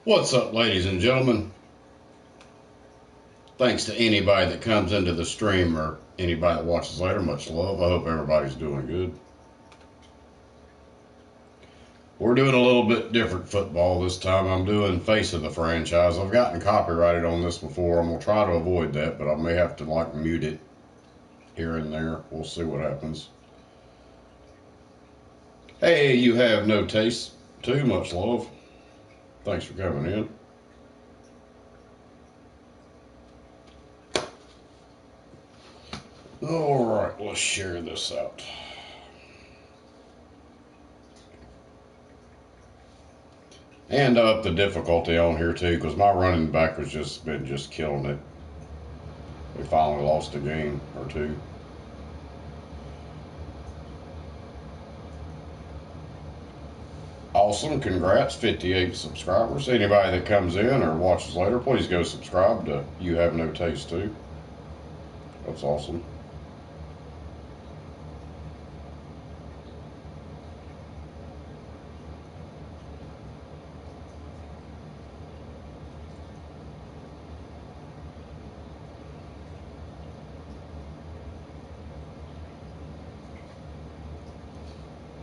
What's up, ladies and gentlemen? Thanks to anybody that comes into the stream or anybody that watches later. Much love. I hope everybody's doing good. We're doing a little bit different football this time. I'm doing face of the franchise. I've gotten copyrighted on this before. I'm going to try to avoid that, but I may have to mute it here and there. We'll see what happens. Hey, you have no taste. Too much love. Thanks for coming in. All right, let's share this out. And up the difficulty on here too, because my running back was just killing it. We finally lost a game or two. Awesome, congrats, 58 subscribers. Anybody that comes in or watches later, please go subscribe to You Have No Taste too. That's awesome.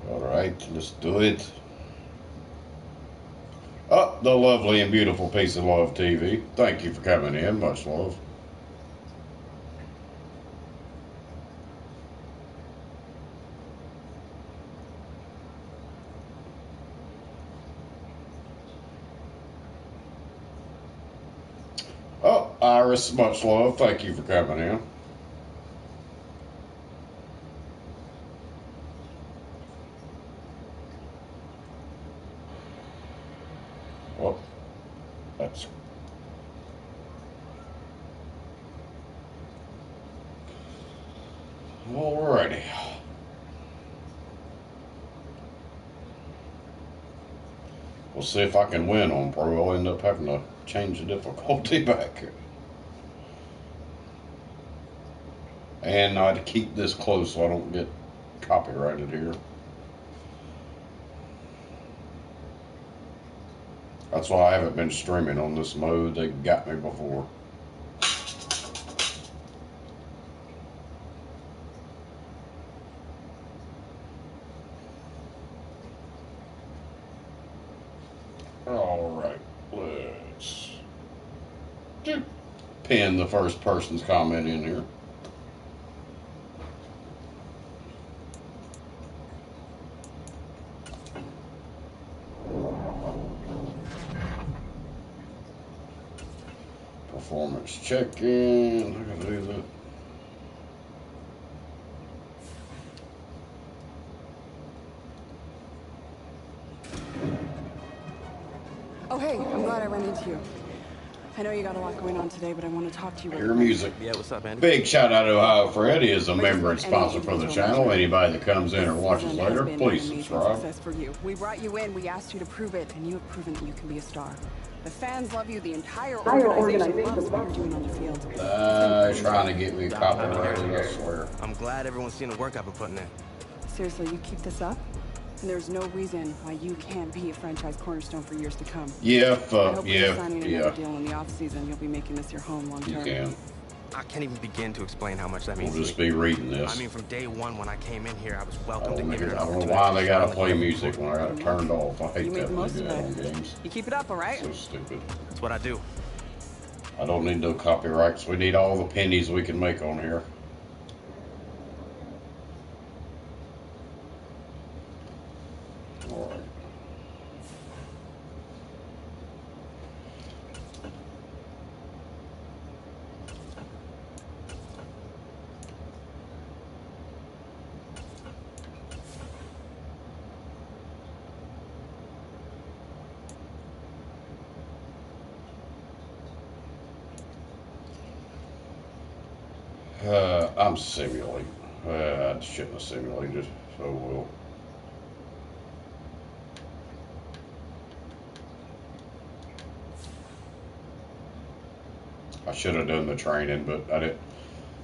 All right, let's do it. Oh, the lovely and beautiful Piece of Love TV. Thank you for coming in. Much love. Oh, Iris, much love. Thank you for coming in. Well, that's alrighty. We'll see if I can win on Pro. I'll end up having to change the difficulty back. And I had to keep this close so I don't get copyrighted here. That's why I haven't been streaming on this mode. They got me before. Alright, let's pin the first person's comment in here. Performance check-in. I gotta do that. Oh, hey, I'm glad I ran into you. I know you got a lot going on today, but I want to talk to you. Hear music. Yeah, what's up, Andy? Big shout out to Ohio Fred. He is a member and sponsor for the channel. Anybody that comes in or watches later, please subscribe. Success for you. We brought you in, we asked you to prove it, and you have proven that you can be a star. The fans love you, the entire organization loves what you're doing on the field. Trying to get me copyrighted, I swear. I'm glad everyone's seen the work I've been putting in. Seriously, you keep this up, and there's no reason why you can't be a franchise cornerstone for years to come. Yeah, Signing another deal in the off season, you'll be making this your home long term. You can. I can't even begin to explain how much that means. We'll just be reading this. I mean, from day one when I came in here, I was welcome to I give it an don't know opportunity. why they gotta play music when I got it turned off. I hate that when they do that on games. You keep it up, all right? So stupid. That's what I do. I don't need no copyrights. We need all the pennies we can make on here. All right. I'm simulating. I shouldn't have simulated, so we'll. I should have done the training, but I didn't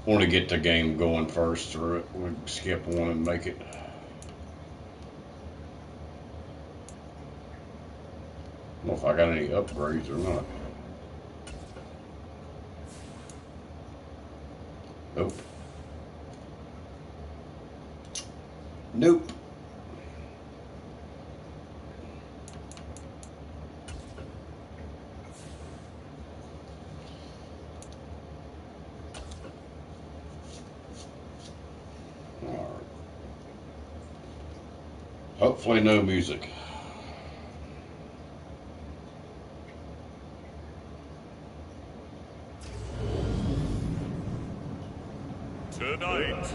want to get the game going first, or we'd skip one and make it. I don't know if I got any upgrades or not. Nope. Nope. All right. Hopefully no music. Tonight,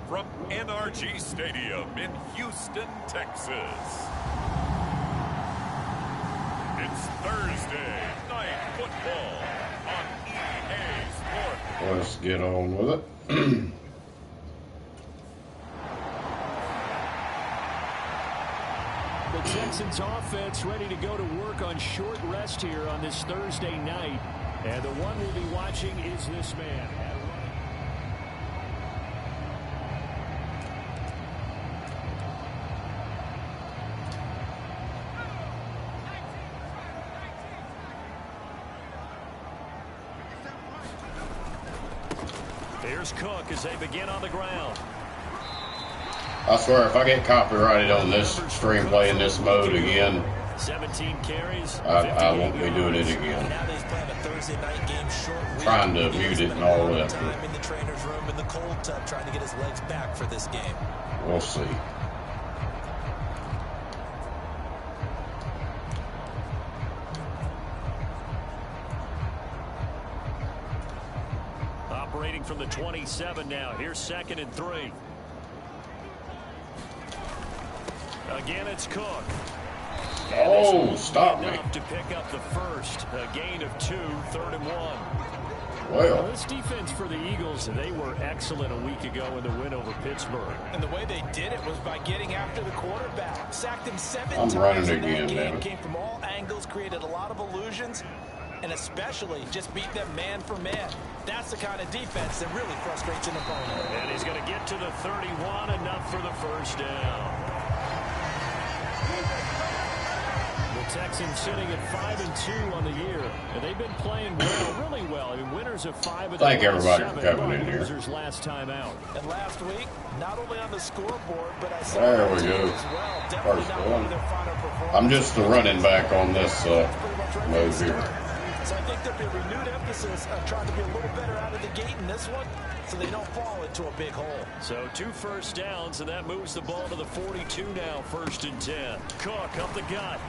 from NRG Stadium in Houston, Texas, it's Thursday Night Football on EA Sports. Let's get on with it. The Texans offense ready to go to work on short rest here on this Thursday night. And the one we'll be watching is this man. Here's Cook as they begin on the ground. I swear, if I get copyrighted on this screenplay in this mode again, 17 carries, I won't be doing it again. Now they've planned a Thursday night game short week. Trying to mute it and all that. Time in the trainer's room in the cold tub trying to get his legs back for this game. We'll see. Operating from the 27 now. Here's 2nd and 3. Again, it's Cook. Oh, stop me. Enough to pick up the first. A gain of 2, 3rd and 1. Well, This defense for the Eagles, they were excellent a week ago in the win over Pittsburgh. And the way they did it was by getting after the quarterback. Sacked him 7 I'm times running in that again, game. damn it. Came from all angles, created a lot of illusions, and especially just beat them man for man. That's the kind of defense that really frustrates an opponent. And he's going to get to the 31, enough for the first down. The Texans sitting at 5-2 on the year, and they've been playing well, really well. I mean, winners of 5 of the Thank last everybody 7, for coming in but here. losers last time out. And last week, not only on the scoreboard, but I saw There we the go. team as well. Definitely First not one. one of their final performances. I'm just the running back on this That's pretty much right mode from the here. start. So I think there'll be a renewed emphasis on trying to be a little better out of the gate in this one so they don't fall into a big hole. So 2 first downs, and that moves the ball to the 42 now, 1st and 10. Cook up the gut.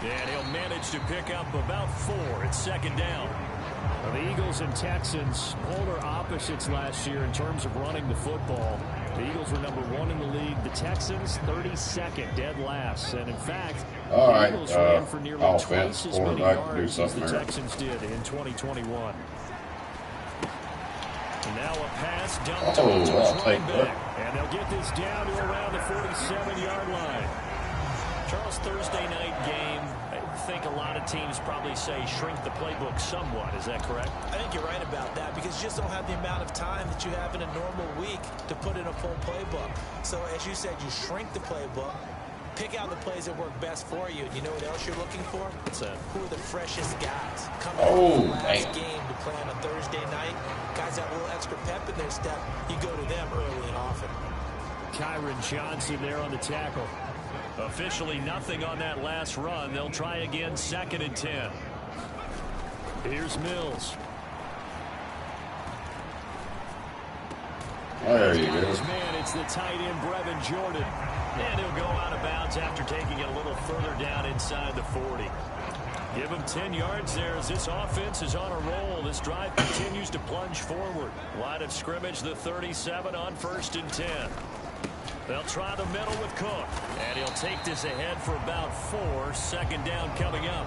And he'll manage to pick up about 4 at 2nd down. Well, the Eagles and Texans, polar opposites last year in terms of running the football. The Eagles were number 1 in the league. The Texans, 32nd, dead last. And in fact, All the right, Eagles ran for nearly offense, twice as many quarterback, do yards as the something here. Texans did in 2021. And now a pass dumped Oh, off to I'll his take running that. back. And they'll get this down to around the 47-yard line. Charles, Thursday night game, I think a lot of teams probably say shrink the playbook somewhat. Is that correct? I think you're right about that because you just don't have the amount of time that you have in a normal week to put in a full playbook. So as you said, you shrink the playbook, pick out the plays that work best for you. And you know what else you're looking for? What's that? Who are the freshest guys coming Oh, off the last damn. game to play on a Thursday night? Guys have a little extra pep in their step. You go to them early and often. Kyron Johnson there on the tackle. Officially nothing on that last run. They'll try again, 2nd and 10. Here's Mills. There you go. His man, it's the tight end, Brevin Jordan. And he'll go out of bounds after taking it a little further down inside the 40. Give him 10 yards there as this offense is on a roll. This drive continues to plunge forward. Line of scrimmage, the 37 on 1st and 10. They'll try the middle with Cook. And he'll take this ahead for about 4. 2nd down coming up.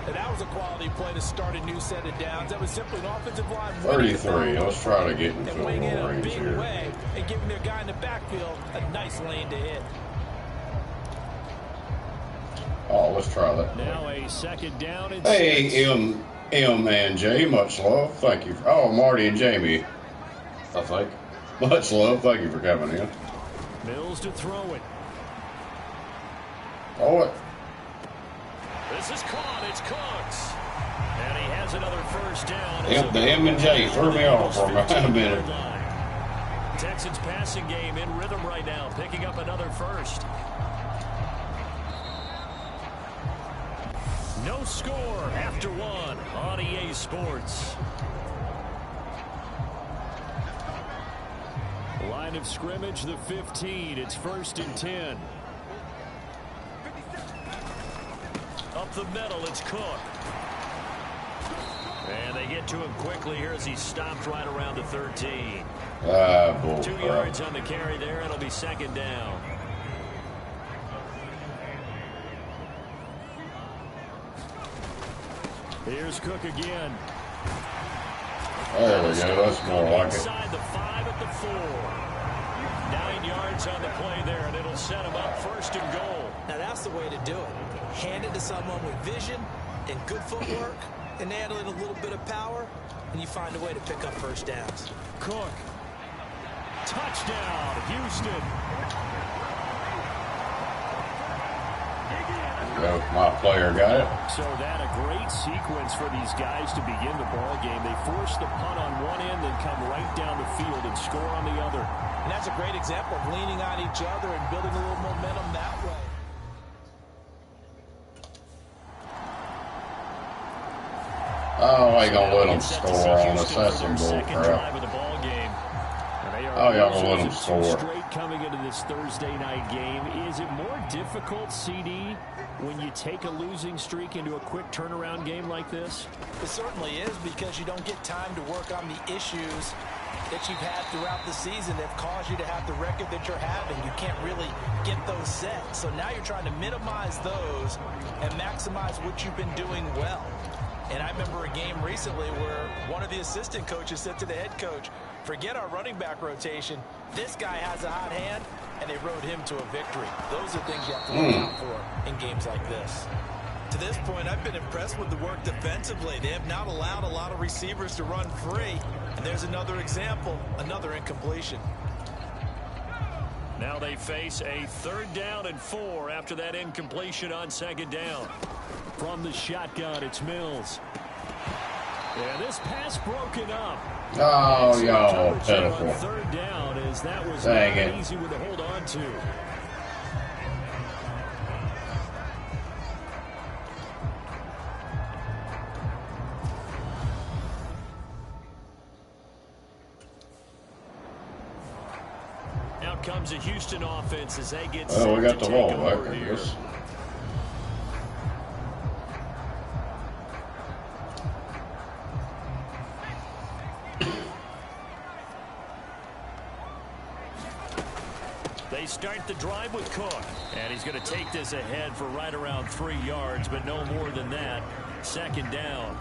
And that was a quality play to start a new set of downs. That was simply an offensive line. 33. Let's try to get into a and weighing in little a range big here. way and giving their guy in the backfield a nice lane to hit. Oh, let's try that. Now a 2nd down and 6. Hey, M and J, much love. Thank you. Oh, Marty and Jamie, I think. Much love. Thank you for coming in. Mills to throw it. Oh, it. This is caught. It's Cooks. And he has another first down. Yep, the M&J threw me off for a minute. Texans passing game in rhythm right now, picking up another first. No score after one on EA Sports. Line of scrimmage, the 15. It's 1st and 10. Up the middle, it's Cook. And they get to him quickly here as he stopped right around the 13. 2 yards on the carry there. It'll be 2nd down. Here's Cook again. There we go. That's more like it. Inside the 5 at the 4. 9 yards on the play there, and it'll set him up 1st and goal. Now that's the way to do it. Hand it to someone with vision and good footwork, and add in a little bit of power, and you find a way to pick up first downs. Cook. Touchdown, Houston. Well, my player got it. So that a great sequence for these guys to begin the ball game. They force the punt on one end, then come right down the field and score on the other. And that's a great example of leaning on each other and building a little momentum that way. Oh, I ain't gonna let them score on us. That's some bull crap. Oh, y'all gonna let them score. Straight coming into this Thursday night game. Is it more difficult, CD, when you take a losing streak into a quick turnaround game like this? It certainly is, because you don't get time to work on the issues that you've had throughout the season that have caused you to have the record that you're having. You can't really get those set. So now you're trying to minimize those and maximize what you've been doing well. And I remember a game recently where one of the assistant coaches said to the head coach, forget our running back rotation. This guy has a hot hand, and they rode him to a victory. Those are things you have to look out for in games like this. To this point, I've been impressed with the work defensively. They have not allowed a lot of receivers to run free. And there's another example, another incompletion. Now they face a 3rd down and 4 after that incompletion on 2nd down. From the shotgun, it's Mills. Yeah, this pass broken up. Oh, y'all pitiful. 3rd down, as that was Dang not it. easy one to hold on to. Now comes a Houston offense as they get set Oh, we got to the take ball back, over I here. guess. They start the drive with Cook, and he's going to take this ahead for right around 3 yards, but no more than that. 2nd down.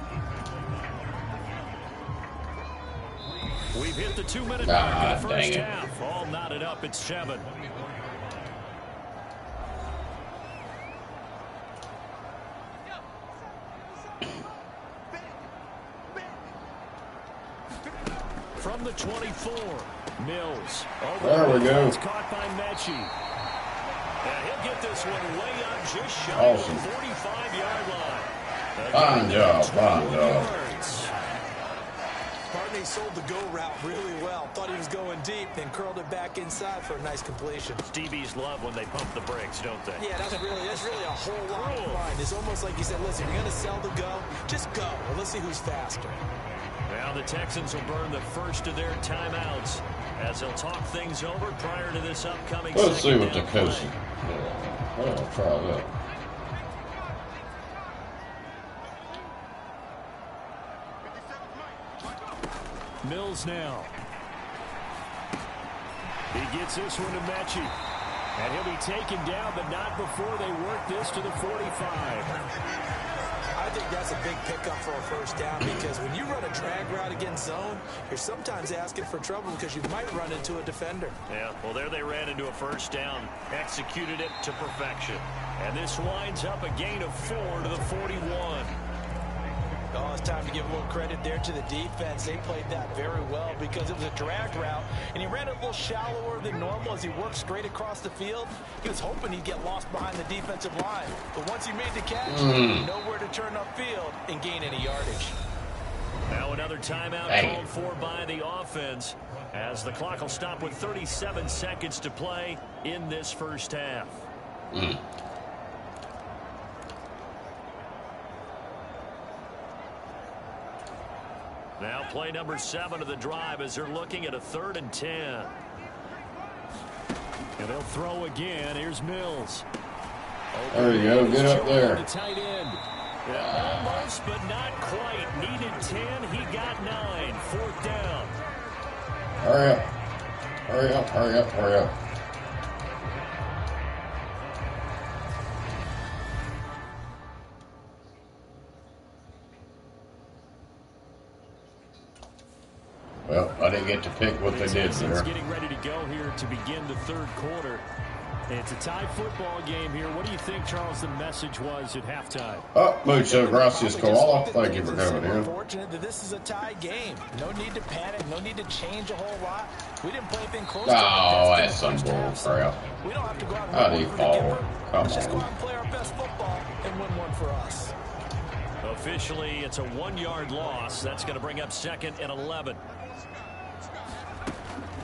We've hit the 2-minute mark of the first half. All knotted up at 7. From the 24, Mills. There we go. It's caught by Mechie. And he'll get this one way up just shy of the 45-yard line. Fine job, fine job. Barney sold the go route really well. Thought he was going deep, then curled it back inside for a nice completion. DBs love when they pump the brakes, don't they? Yeah, that's really a whole lot of fun. It's almost like you said, listen, you're going to sell the go, just go. Well, let's see who's faster. Now the Texans will burn the first of their timeouts as they'll talk things over prior to this upcoming Let's see what the down coach. play. Well, I'll try that. Mills now. He gets this one to Mechie. And he'll be taken down, but not before they work this to the 45. I think that's a big pickup for a first down, because when you run a drag route against zone, you're sometimes asking for trouble because you might run into a defender. Yeah, well, there they ran into a first down, executed it to perfection. And this winds up a gain of 4 to the 41. Oh, it's time to give a little credit there to the defense. They played that very well because it was a drag route, and he ran it a little shallower than normal as he worked straight across the field. He was hoping he'd get lost behind the defensive line, but once he made the catch, nowhere to turn upfield and gain any yardage. Now another timeout called for by the offense as the clock will stop with 37 seconds to play in this first half. Now play number 7 of the drive as they're looking at a 3rd and 10. And they'll throw again. Here's Mills. There you go. Get up there. The tight end. Almost, but not quite. Needed 10. He got 9. 4th down. Hurry up. Hurry up, hurry up, hurry up. Well, I didn't get to pick what they did there. Getting ready to go here to begin the 3rd quarter. It's a tie football game here. What do you think, Charles, the message was at halftime? Muchas gracias, Koala. Thank you for coming in. Fortunate that this is a tie game. No need to panic. No need to change a whole lot. We didn't play anything close to that's some bull crap. We don't have to go out How and do you win fall? Let's just go out and play our best football and win one for us. Officially, it's a 1-yard loss. That's going to bring up 2nd and 11.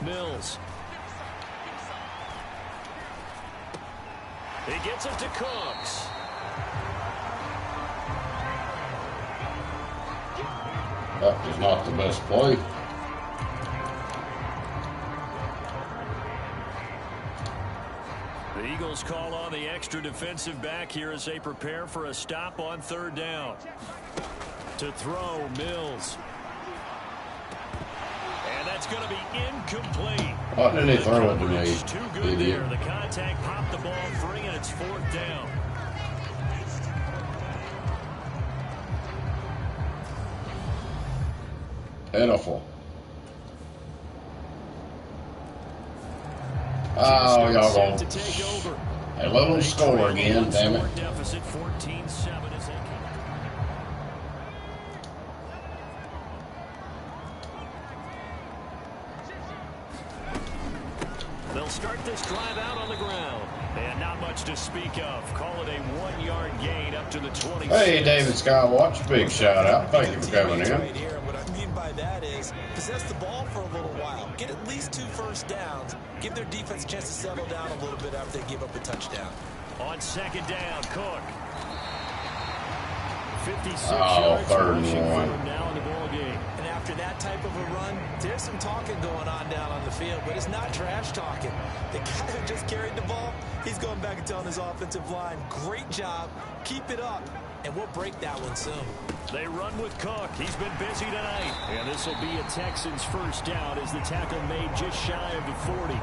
Mills. He gets it to Cooks. That was not the best play. The Eagles call on the extra defensive back here as they prepare for a stop on 3rd down. To throw, Mills. And that's going to be incomplete. Why didn't he throw it to me? Too good there. The contact popped the ball free, and it's 4th down. Pitiful. Oh, y'all going to take over. A little score again, damn it. Deficit 14-7 as they They'll start this drive out on the ground. And not much to speak of. Call it a 1-yard gain up to the 20. Hey, David Skywatch, big shout out. Thank you for coming in. Right here. What I mean by that is possess the ball for a little while. Get at least 2 first downs. Give their defense a chance to settle down a little bit after they give up a touchdown. On 2nd down, Cook. 56 yards 3rd and 1. Now in the ball game. And after that type of a run, there's some talking going on down on the field, but it's not trash talking. The guy who just carried the ball, he's going back and telling his offensive line, great job, keep it up, and we'll break that one soon. They run with Cook. He's been busy tonight. And this will be a Texans 1st down as the tackle made just shy of the 40.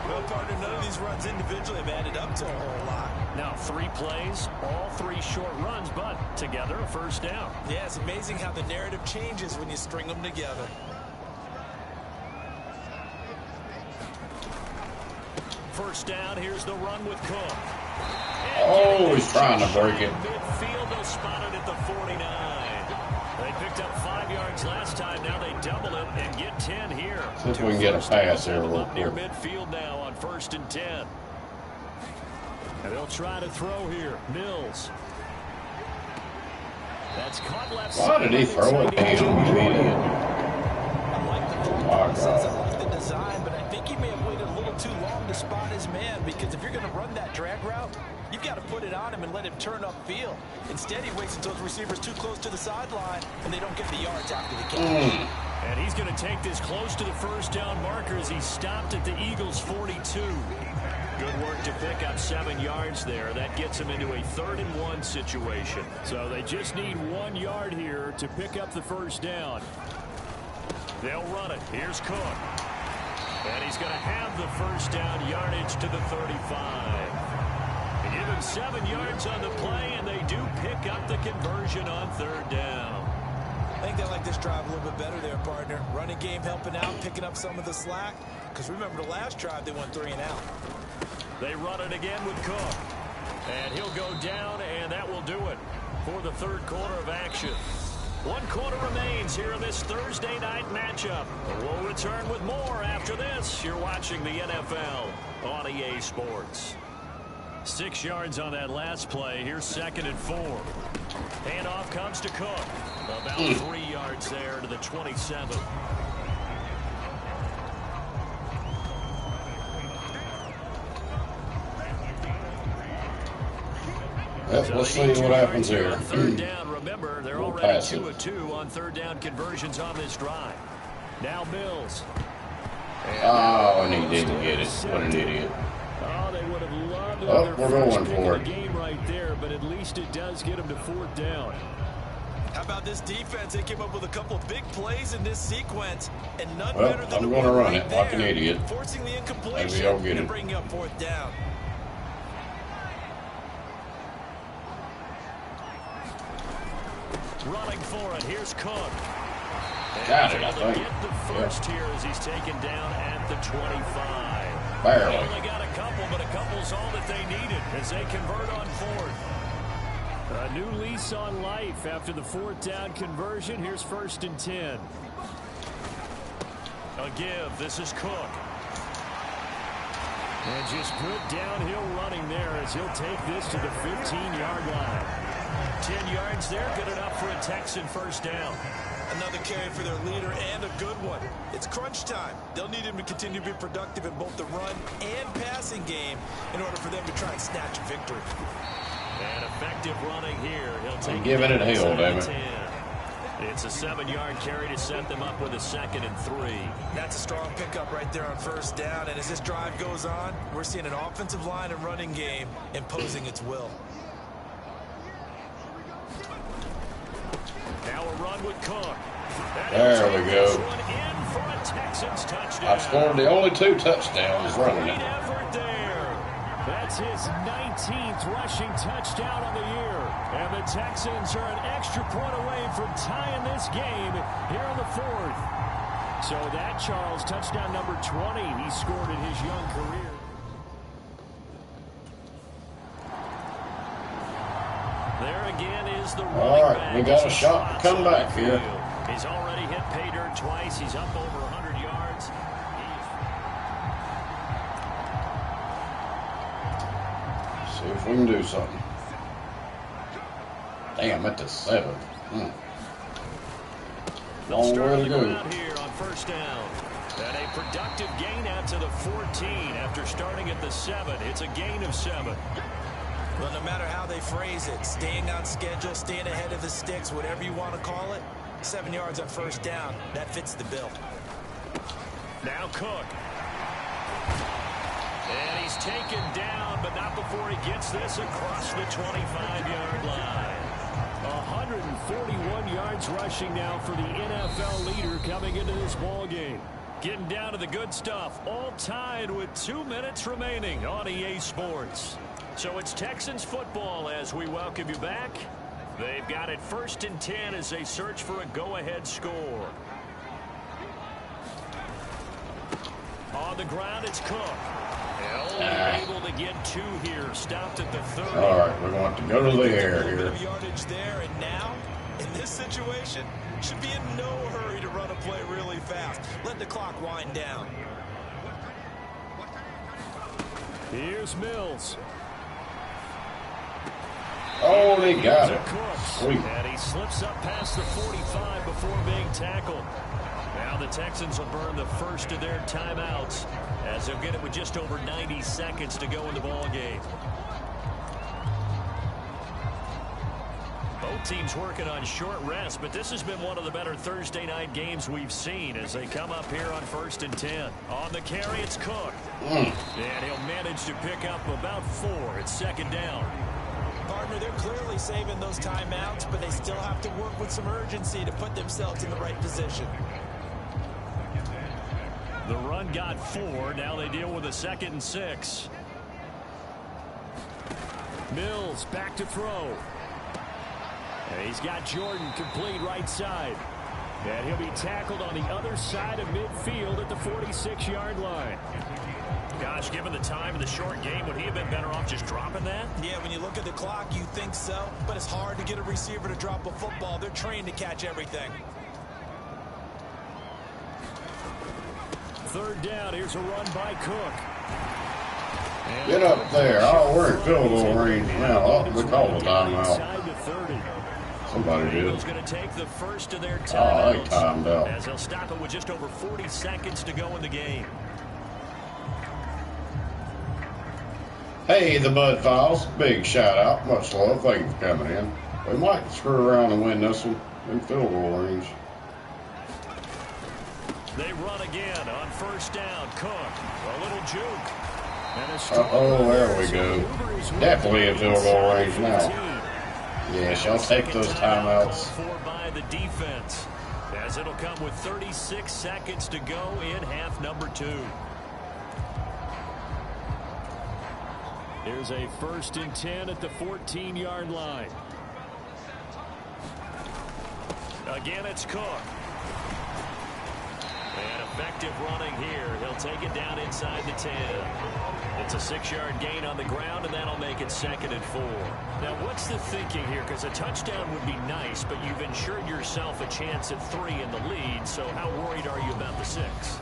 Well, partner, none of these runs individually have added up to a whole lot. Now 3 plays, all 3 short runs, but together a 1st down. Yeah, it's amazing how the narrative changes when you string them together. First down, here's the run with Cook. He's trying to break it. Midfield, they'll spot it at the 49. They picked up 5 yards last time. Now they double it and get 10 here. See if we can get a pass here real Near quick. midfield now on 1st and 10. And they'll try to throw here. Mills. That's caught left side. Why did he throw it down? You idiot. I like the thought process. I like the design, but I think he may have waited a little too long to spot his man, because if you're going to run that drag route, you've got to put it on him and let him turn upfield. Instead, he waits until his receiver's too close to the sideline, and they don't get the yards after the catch. And he's going to take this close to the 1st down marker as he stopped at the Eagles' 42. Good work to pick up 7 yards there. That gets him into a 3rd and 1 situation. So they just need 1 yard here to pick up the 1st down. They'll run it. Here's Cook. And he's going to have the 1st down yardage to the 35. They give him 7 yards on the play, and they do pick up the conversion on 3rd down. I think they like this drive a little bit better there, partner. Running game helping out, picking up some of the slack. Because remember the last drive, they went 3 and out. They run it again with Cook. And he'll go down, and that will do it. for the third quarter of action. 1 quarter remains here in this Thursday night matchup. We'll return with more after this. You're watching the NFL on EA Sports. 6 yards on that last play. Here's 2nd and 4. Handoff comes to Cook. About 3 yards there to the 27. Yep, let's see what happens here. Third down. Remember, they're We'll already pass 2 of 2 on third down conversions on this drive. Now Mills. Oh, and he didn't get it. What an idiot. Oh, they would have loved Oh, their we're first going pick for of it. the game right there, but at least it does get them to 4th down. How about this defense? They came up with a couple of big plays in this sequence, and none Well, better than I'm the gonna one run right it like an there, idiot. forcing the incompletion Maybe I'll get and it. bringing up 4th down. Running for it. Here's Cook. Got it, I Able to think. get the first here as he's taken down at the 25. Barely. They only got a couple, but a couple's all that they needed as they convert on 4th. A new lease on life after the 4th down conversion. Here's 1st and 10. A give. This is Cook. And just good downhill running there as he'll take this to the 15-yard line. 10 yards there, good enough for a Texan first down. Another carry for their leader and a good one. It's crunch time. They'll need him to continue to be productive in both the run and passing game in order for them to try and snatch a victory. And effective running here. He'll take I'm giving it hell, damn it. It's a 7-yard carry to set them up with a 2nd and 3. That's a strong pickup right there on first down. And as this drive goes on, we're seeing an offensive line and running game imposing its will. Now a run with Cook. There we go. One in for a Texans touchdown. I've scored the only 2 touchdowns running Great it. effort there. That's his 19th rushing touchdown on the year. And the Texans are an extra point away from tying this game here in the 4th. So that, Charles, touchdown number 20 he scored in his young career. There again is the running All right, back we got as a he shot to trots come on back the here. field. He's already hit pay dirt twice. He's up over 100 yards. See if we can do something. Damn, at the 7. They'll Long start way on to the go. ground here on first down. And a productive gain out to the 14 after starting at the 7. It's a gain of 7. Well, no matter how they phrase it, staying on schedule, staying ahead of the sticks, whatever you want to call it, 7 yards on first down, that fits the bill. Now Cook. And he's taken down, but not before he gets this across the 25-yard line. 141 yards rushing now for the NFL leader coming into this ball game. Getting down to the good stuff, all tied with 2 minutes remaining on EA Sports. So it's Texans football as we welcome you back. They've got it 1st and 10 as they search for a go-ahead score. On the ground, it's Cook. Only able to get 2 here. Stopped at the 30. All right, we're going to have to go to the air A little bit here. of yardage there, and now, in this situation, should be in no hurry to run a play really fast. Let the clock wind down. Here's Mills. Oh, they got it. Cook. Sweet. And he slips up past the 45 before being tackled. Now the Texans will burn the first of their timeouts as they'll get it with just over 90 seconds to go in the ball game. Both teams working on short rest, but this has been one of the better Thursday night games we've seen as they come up here on 1st and 10. On the carry, it's Cook. And he'll manage to pick up about 4. It's 2nd down. Partner, they're clearly saving those timeouts, but they still have to work with some urgency to put themselves in the right position. The run got 4. Now they deal with a 2nd and 6. Mills back to throw. And he's got Jordan complete right side. And he'll be tackled on the other side of midfield at the 46-yard line. Gosh, given the time of the short game, would he have been better off just dropping that? Yeah, when you look at the clock, you think so. But it's hard to get a receiver to drop a football. They're trained to catch everything. Third down, here's a run by Cook. Get up there. Oh, we're in field goal range now. Oh, we called a timeout. Somebody did. Going to take the first of their Oh, they timed out. as they'll stop it with just over 40 seconds to go in the game. Hey, the Bud Files. Big shout out. Much love. Thank you for coming in. We might screw around and win this one in field goal range. They run again on first down. Cook, a little juke. Uh-oh, there we go. Definitely in field goal range now. Yes, y'all take those timeouts. By the defense, as it'll come with 36 seconds to go in half number 2. Here's a 1st and 10 at the 14-yard line. Again, it's Cook. And effective running here. He'll take it down inside the 10. It's a 6-yard gain on the ground, and that'll make it 2nd and 4. Now, what's the thinking here? Because a touchdown would be nice, but you've ensured yourself a chance at 3 in the lead, so how worried are you about the 6?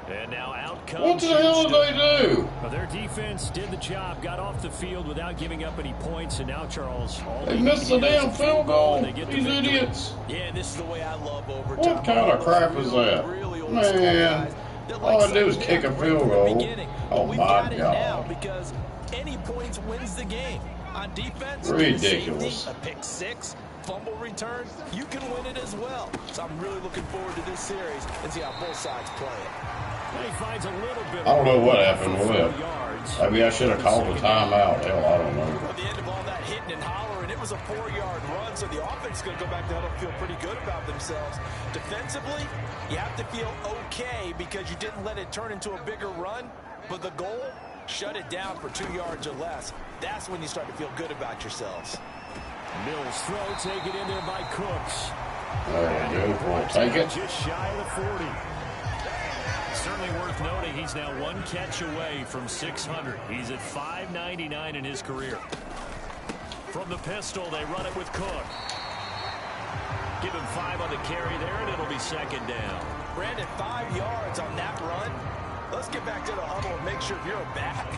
And now out comes What the hell did they do? Well, their defense did the job, got off the field without giving up any points, and now, Charles, all They missed the damn field goal. they get the These victory. idiots. Yeah, this is the way I love overtime. What kind of crap is that? Man, all I do is kick a field goal. Oh, my God. Because any points wins the game. On defense, Ridiculous. safety, a pick 6, fumble return, you can win it as well. So I'm really looking forward to this series and see how both sides play it. He finds a little bit. I don't know what happened with it. Maybe I should have called a timeout. Hell, I don't know. At the end of all that hitting and hollering, it was a 4-yard run, so the offense is going to go back to huddle and feel pretty good about themselves. Defensively, you have to feel okay because you didn't let it turn into a bigger run, but the goal, shut it down for 2 yards or less. That's when you start to feel good about yourselves. Mills throw, take it in there by Cooks. There we go. We'll take it. Just shy of the 40. Certainly worth noting he's now 1 catch away from 600. He's at 599 in his career. From the pistol, they run it with Cook. Give him 5 on the carry there, and it'll be 2nd down. Brandon, 5 yards on that run. Let's get back to the huddle and make sure if you're a back,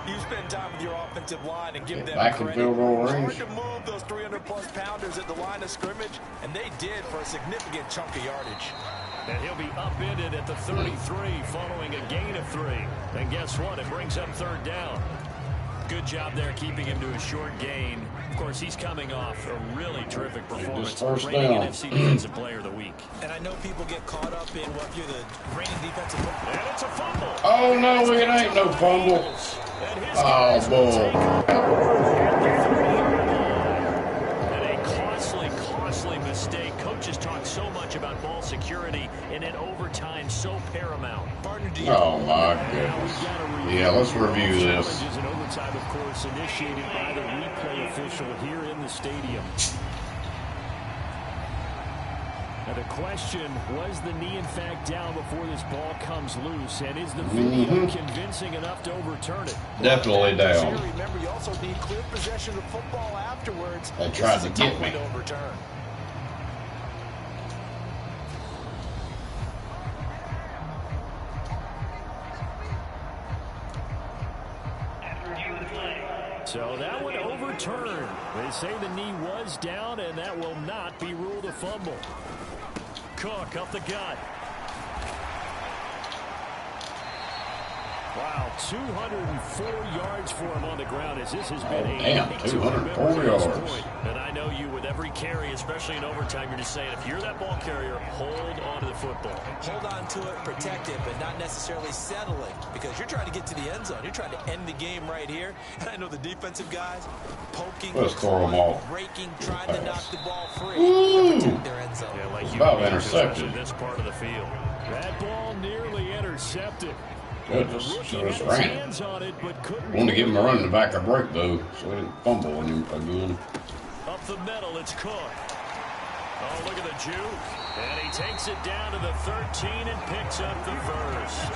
you spend time with your offensive line and give them back in credit. field goal It's range. hard to move those 300-plus pounders at the line of scrimmage, and they did for a significant chunk of yardage. And he'll be upended at the 33 following a gain of 3. And guess what? It brings up 3rd down. Good job there keeping him to a short gain. Of course, he's coming off a really terrific performance. Reigning NFC Defensive Player of the Week. And I know people get caught up in what you're the reigning defensive player. And it's a fumble. Oh, no, it ain't no fumble. Oh, bull. And a costly mistake. Coaches talk so much about ball security, and in overtime, so paramount. Oh, my goodness. Yeah, let's review this. Challenges in overtime, of course, initiated by the replay official here in the stadium. Now the question, was the knee in fact down before this ball comes loose? And is the video convincing enough to overturn it? Definitely down. Remember, you also need clear possession of football afterwards. They tried to get me. Overturn. So that one overturned. They say the knee was down, and that will not be ruled a fumble. Cook up the gut. Wow, 204 yards for him on the ground as this has been damn, 204 yards. And I know you with every carry, especially in overtime, you're just saying if you're that ball carrier, hold on to the football. Hold on to it, protect it, but not necessarily settling because you're trying to get to the end zone. You're trying to end the game right here. And I know the defensive guys poking, Let's throw them off. breaking, trying to knock the ball free to protect their end zone. Yeah, like about intercepted. This part of the field. That ball nearly intercepted. Good, The just rookie should had have his ran it. hands on it, but couldn't Wanted to give him a really run in the back of break, though, so he didn't fumble on him again. Up the middle, it's Cook. Oh, look at the juke. And he takes it down to the 13 and picks up the first.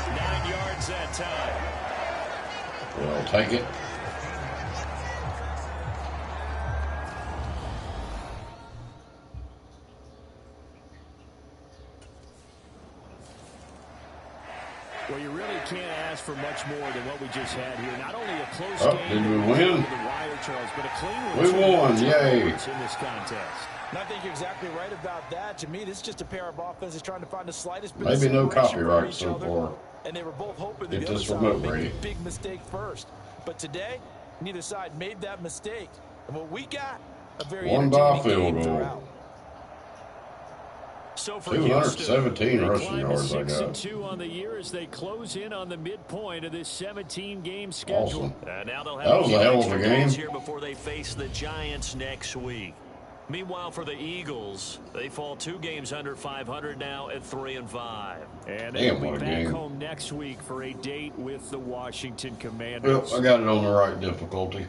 9 yards that time. Well, take it. Well, you really can't ask for much more than what we just had here. Not only a close game, Did we win? the wire, Charles, but a clean one. We won, yay. In this contest. And I think you're exactly right about that. To me, this is just a pair of offenses trying to find the slightest bit Maybe of no separation from copyright each so other. far. And they were both hoping Get the other this side remote would ready. make a big mistake first. But today, neither side made that mistake. And what we got, a very Won by a entertaining field game goal. throughout. So for 217 Houston, rushing they climb yards to I got. 6-2 on the year as they close in on the midpoint of this 17-game schedule. Awesome. Now they'll That have was a a few hell of a extra game. days here before they face the Giants next week. Meanwhile, for the Eagles, they fall 2 games under 500 now at 3-5. And they'll Damn, be what a back game. home next week for a date with the Washington Commanders. Well, I got it on the right difficulty.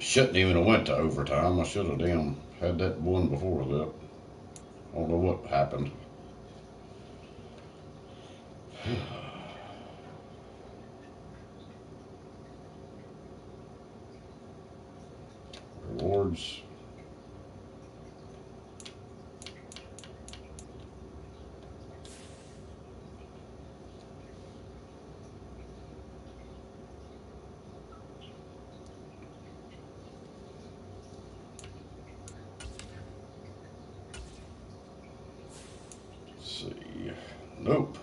Shouldn't even have went to overtime. I should have damn had that one before that. I don't know what happened. Rewards. See. Nope.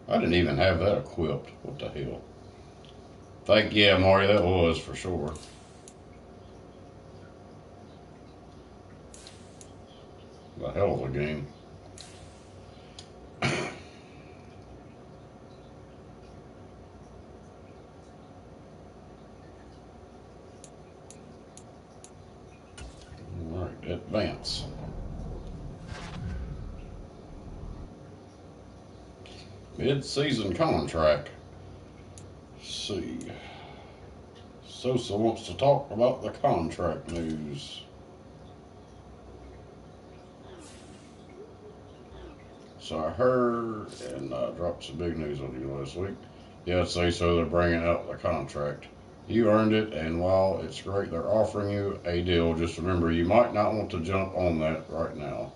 I didn't even have that equipped. What the hell? Yeah, Marty, that was for sure. A hell of a game. All right, advance. Mid-season contract. Let's see. Sosa wants to talk about the contract news. So I heard, and I dropped some big news on you last week. Yeah, I'd say so. They're bringing out the contract. You earned it, and while it's great they're offering you a deal, just remember you might not want to jump on that right now.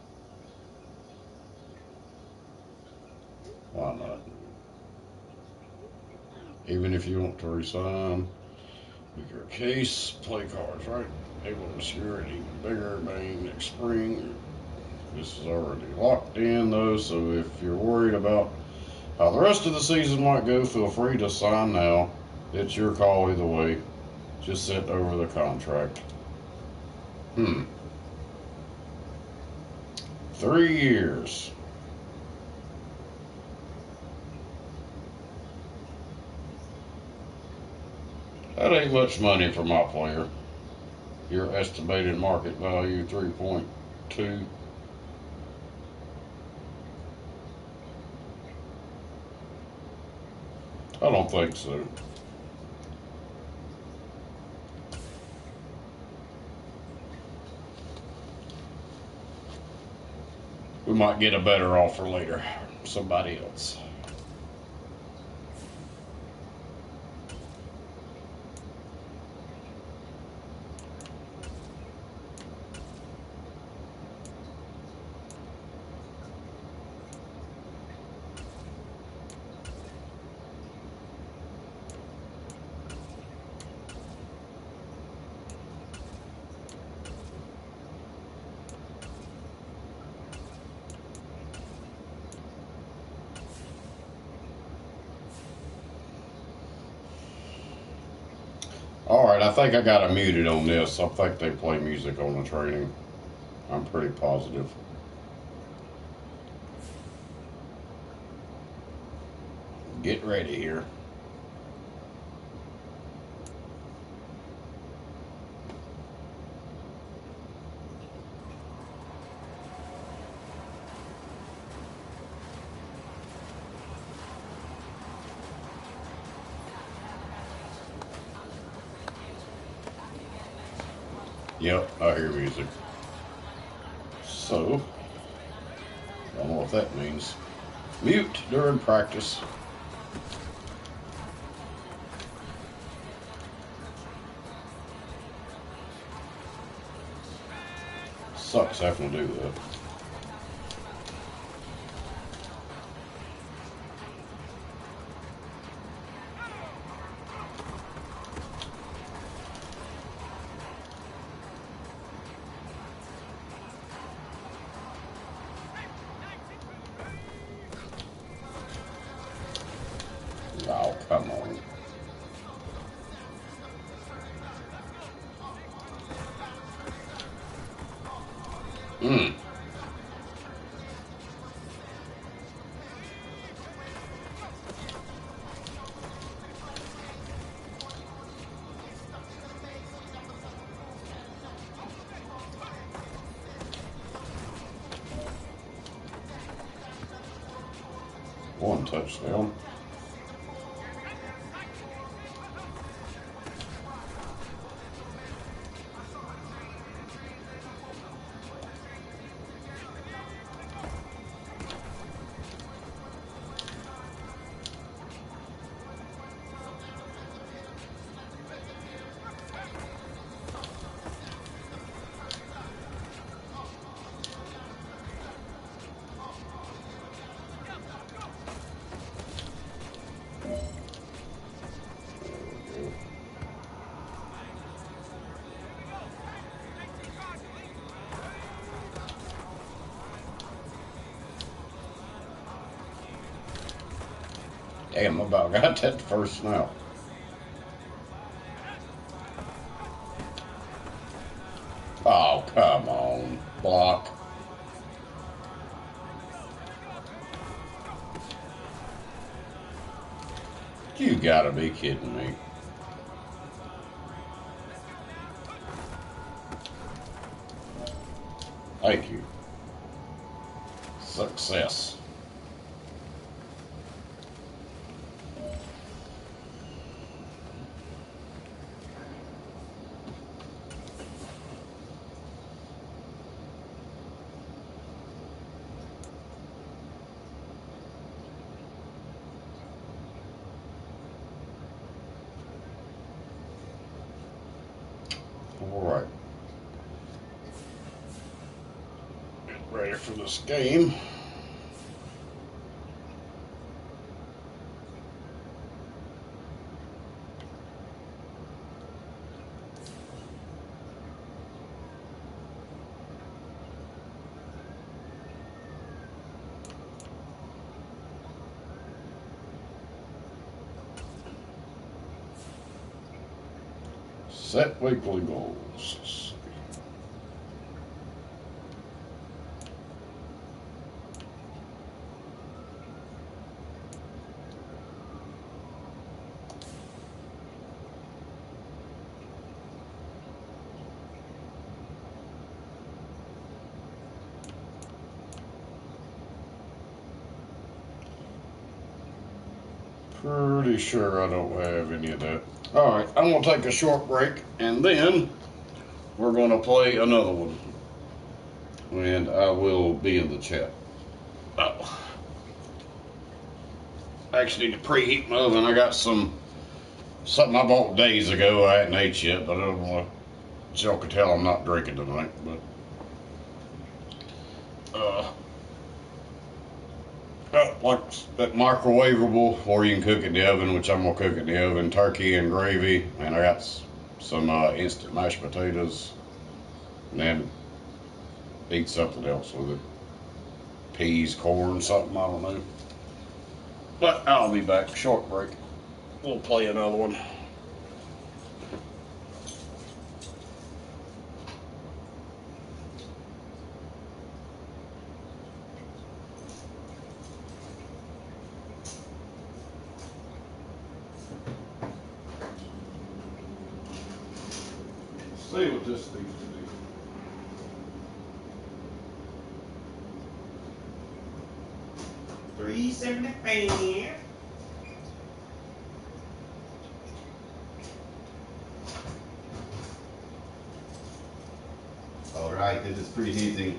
Why not? Even if you want to resign, make your case, play cards, right? Able to secure an even bigger bang next spring. This is already locked in, though, so if you're worried about how the rest of the season might go, feel free to sign now. It's your call either way. Just sent over the contract. 3 years. That ain't much money for my player. Your estimated market value, 3.2. I don't think so. We might get a better offer later. Somebody else. Alright, I think I got it muted on this. I think they play music on the training. I'm pretty positive. Get ready here. Yep, I hear music. So, I don't know what that means. Mute during practice. Sucks having to do that. Oh, come on. Hmm. One touchdown. Damn, I about got that first snap. Oh, come on. Block. You gotta be kidding me. Thank you. Success. All right. Get ready for this game. Set weekly goals. Let's see. Pretty sure I don't have any of that. All right, I'm gonna take a short break and then we're gonna play another one. And I will be in the chat. Oh. I actually need to preheat my oven. I got something I bought days ago I hadn't ate yet, but I don't know. Y'all can tell I'm not drinking tonight, but like that microwavable, or you can cook it in the oven, which I'm gonna cook it in the oven. Turkey and gravy, and I got some instant mashed potatoes, and then eat something else with it. Peas, corn, something, I don't know. But I'll be back. Short break. We'll play another one. see what this needs to do. $3.75. All right, this is preheating.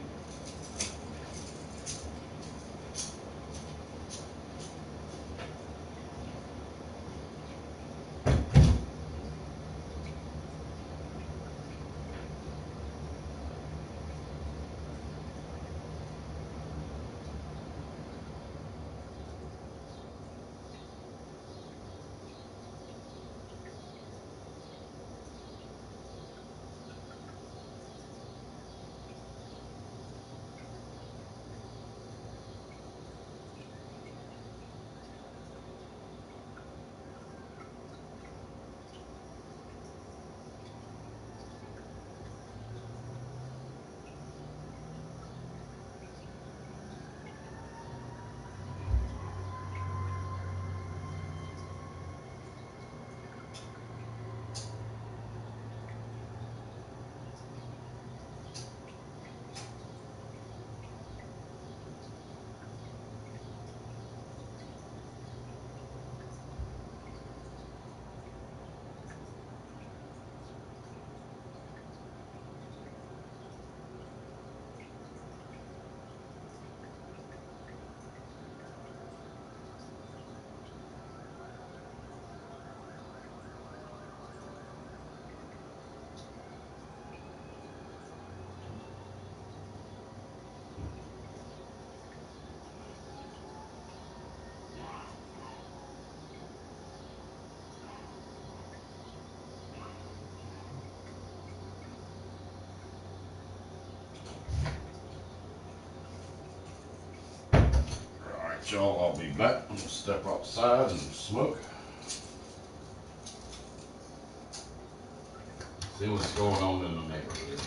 Alright, y'all, I'll be back. I'm gonna step outside and smoke. See what's going on in the neighborhood.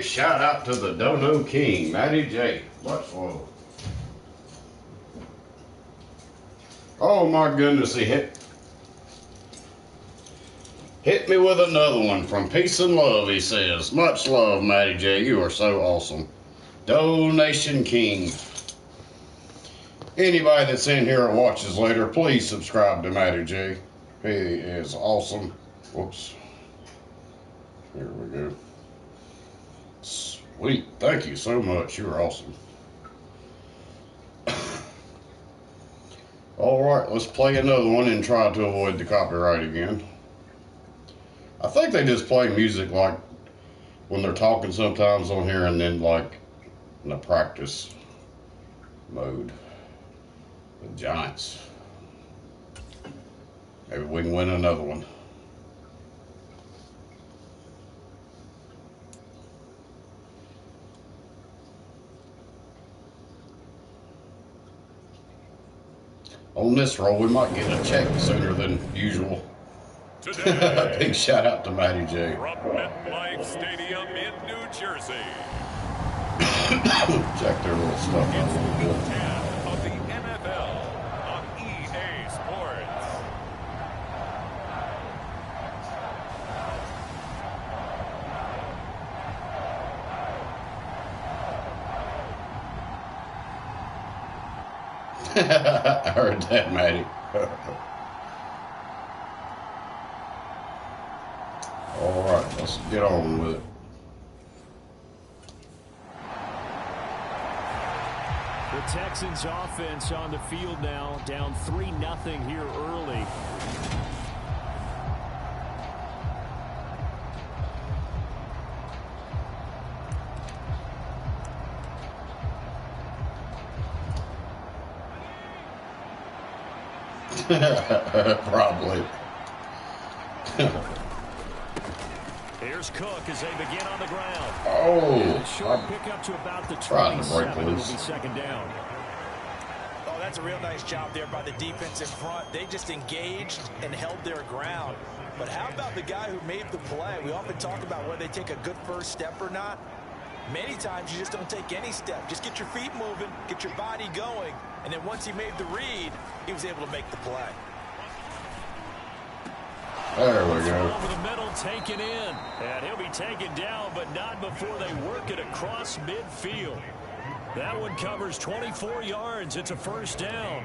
Big shout out to the Dono King, Matty J. Much love. Oh my goodness, he hit me with another one from Peace and Love, he says. Much love, Matty J. You are so awesome. Donation King. Anybody that's in here or watches later, please subscribe to Matty J. He is awesome. Whoops. Here we go. Sweet. Thank you so much. You're awesome. Alright, let's play another one and try to avoid the copyright again. I think they just play music like when they're talking sometimes on here and then like in the practice mode. The Giants. Maybe we can win another one. On this roll, we might get a check sooner than usual. Today, big shout out to Matty J. from MetLife Stadium in New Jersey, Check their little stuff out a it's little Week bit. 10 of the NFL on EA Sports. I heard that, Matty. All right, let's get on with it. The Texans offense on the field now, down 3-0 here early. Probably. Here's Cook as they begin on the ground. Oh, Short pickup to about the trying to break 27. It'll loose. be second down. Oh, that's a real nice job there by the defense in front. They just engaged and held their ground. But how about the guy who made the play? We often talk about whether they take a good first step or not. Many times you just don't take any step. Just get your feet moving, get your body going, and then once he made the read, he was able to make the play. there we go. Over the middle, taken in. And he'll be taken down, but not before they work it across midfield. That one covers 24 yards. It's a first down.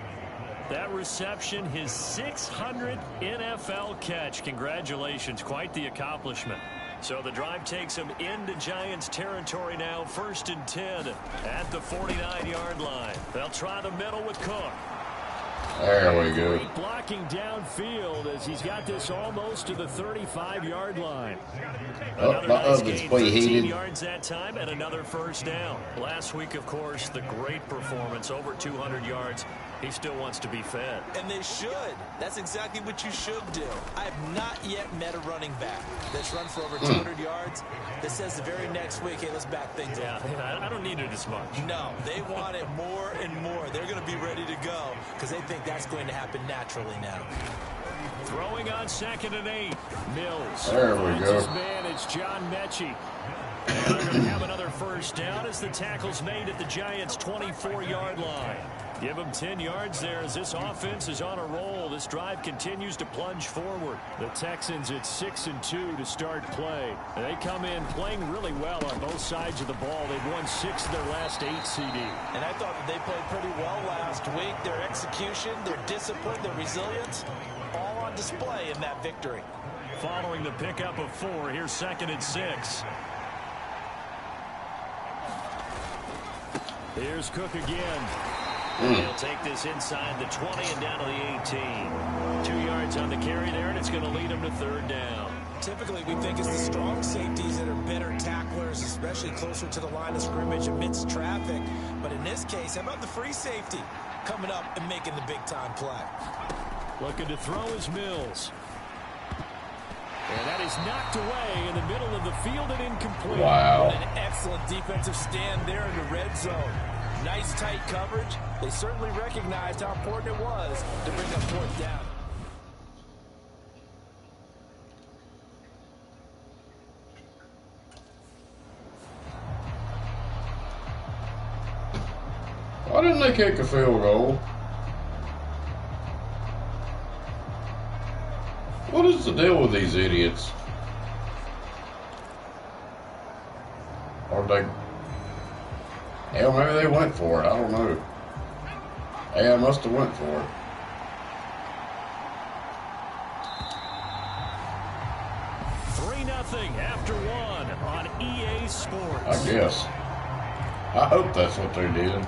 That reception, his 600th NFL catch. Congratulations. Quite the accomplishment. So the drive takes him into Giants territory now. 1st and 10 at the 49-yard line. They'll try the middle with Cook. There we go. Great blocking downfield as he's got this almost to the 35-yard line. Oh, Another my nice oven's gain, pretty 13 heated. yards that time and another first down. Last week, of course, the great performance, over 200 yards. He still wants to be fed. And they should. That's exactly what you should do. I have not yet met a running back that's run for over 200 yards that says the very next week, hey, let's back things up. Yeah, I don't need it as much. No, they want it more and more. They're going to be ready to go because they think that's going to happen naturally now. Throwing on 2nd and 8. Mills. There we Finds go. his man, it's John Mechie. And they're going to have another first down as the tackle's made at the Giants' 24-yard line. Give them 10 yards there as this offense is on a roll. This drive continues to plunge forward. The Texans at 6-2 to start play. They come in playing really well on both sides of the ball. They've won 6 of their last 8 CD. And I thought that they played pretty well last week. Their execution, their discipline, their resilience, all on display in that victory. Following the pickup of 4, here's 2nd and 6. Here's Cook again. He'll take this inside the 20 and down to the 18. 2 yards on the carry there, and it's going to lead him to 3rd down. Typically, we think it's the strong safeties that are better tacklers, especially closer to the line of scrimmage amidst traffic. But in this case, how about the free safety coming up and making the big-time play? Looking to throw is Mills. And that is knocked away in the middle of the field and incomplete. Wow. An excellent defensive stand there in the red zone. Nice tight coverage. They certainly recognized how important it was to bring up 4th down. kick a field goal. What is the deal with these idiots? Or they... Hell, maybe they went for it. I don't know. Hey, I must have went for it. After one on EA Sports. I guess. I hope that's what they did.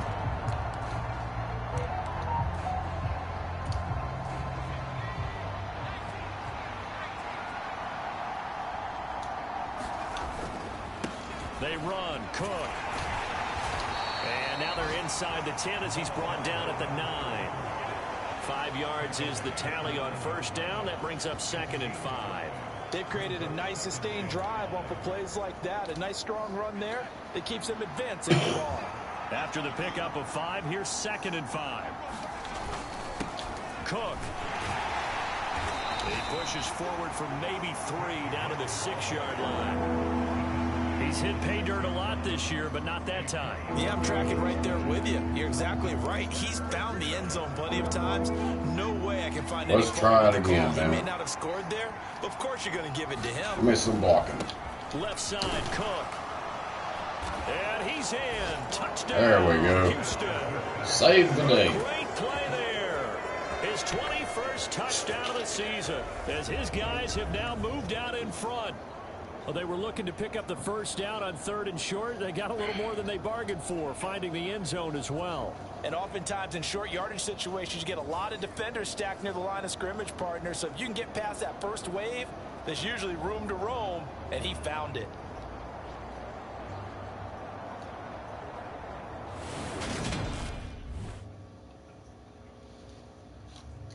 They run. Cook. And now they're inside the 10 as he's brought down at the 9. 5 yards is the tally on first down. That brings up 2nd and 5. They've created a nice sustained drive off of plays like that. A nice strong run there that keeps them advancing the ball. After the pickup of 5, here's 2nd and 5. Cook. He pushes forward for maybe 3 down to the 6-yard line. He's hit pay dirt a lot this year, but not that time. Yeah, I'm tracking right there with you. You're exactly right. He's found the end zone plenty of times. No way I can find any. Let's try it again, He man. may not have scored there, but of course you're going to give it to him. Give me some blocking. Left side, Cook. And he's in. Touchdown. There we go. Houston. Save the day. Great play there. His 21st touchdown of the season as his guys have now moved out in front. Well, they were looking to pick up the first down on 3rd and short. They got a little more than they bargained for, finding the end zone as well. And oftentimes in short yardage situations, you get a lot of defenders stacked near the line of scrimmage, partner. So if you can get past that first wave, there's usually room to roam, and he found it.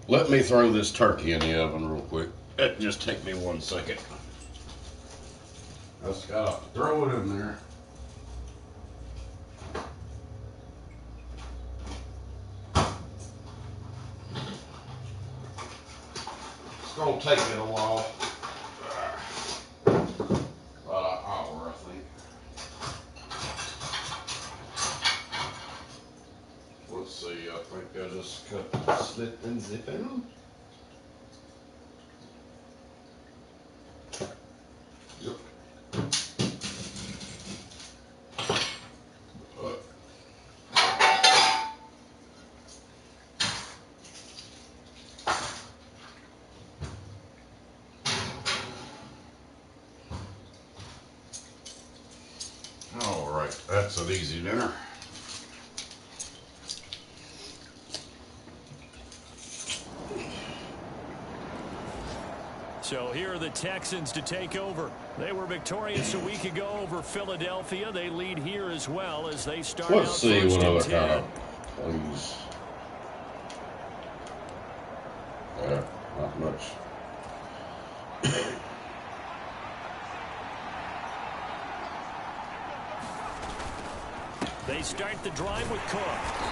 Let me throw this turkey in the oven real quick. It just take me 1 second. Just gotta throw it in there. It's gonna take it a while. About an hour, I think. Let's see, I think I just cut, slit, and zip in. Yep. All right, that's an easy dinner. So here are the Texans to take over. They were victorious a week ago over Philadelphia. They lead here as well as they start Let's out see first what and other 10. kind of plays. Not much. They start the drive with Cook.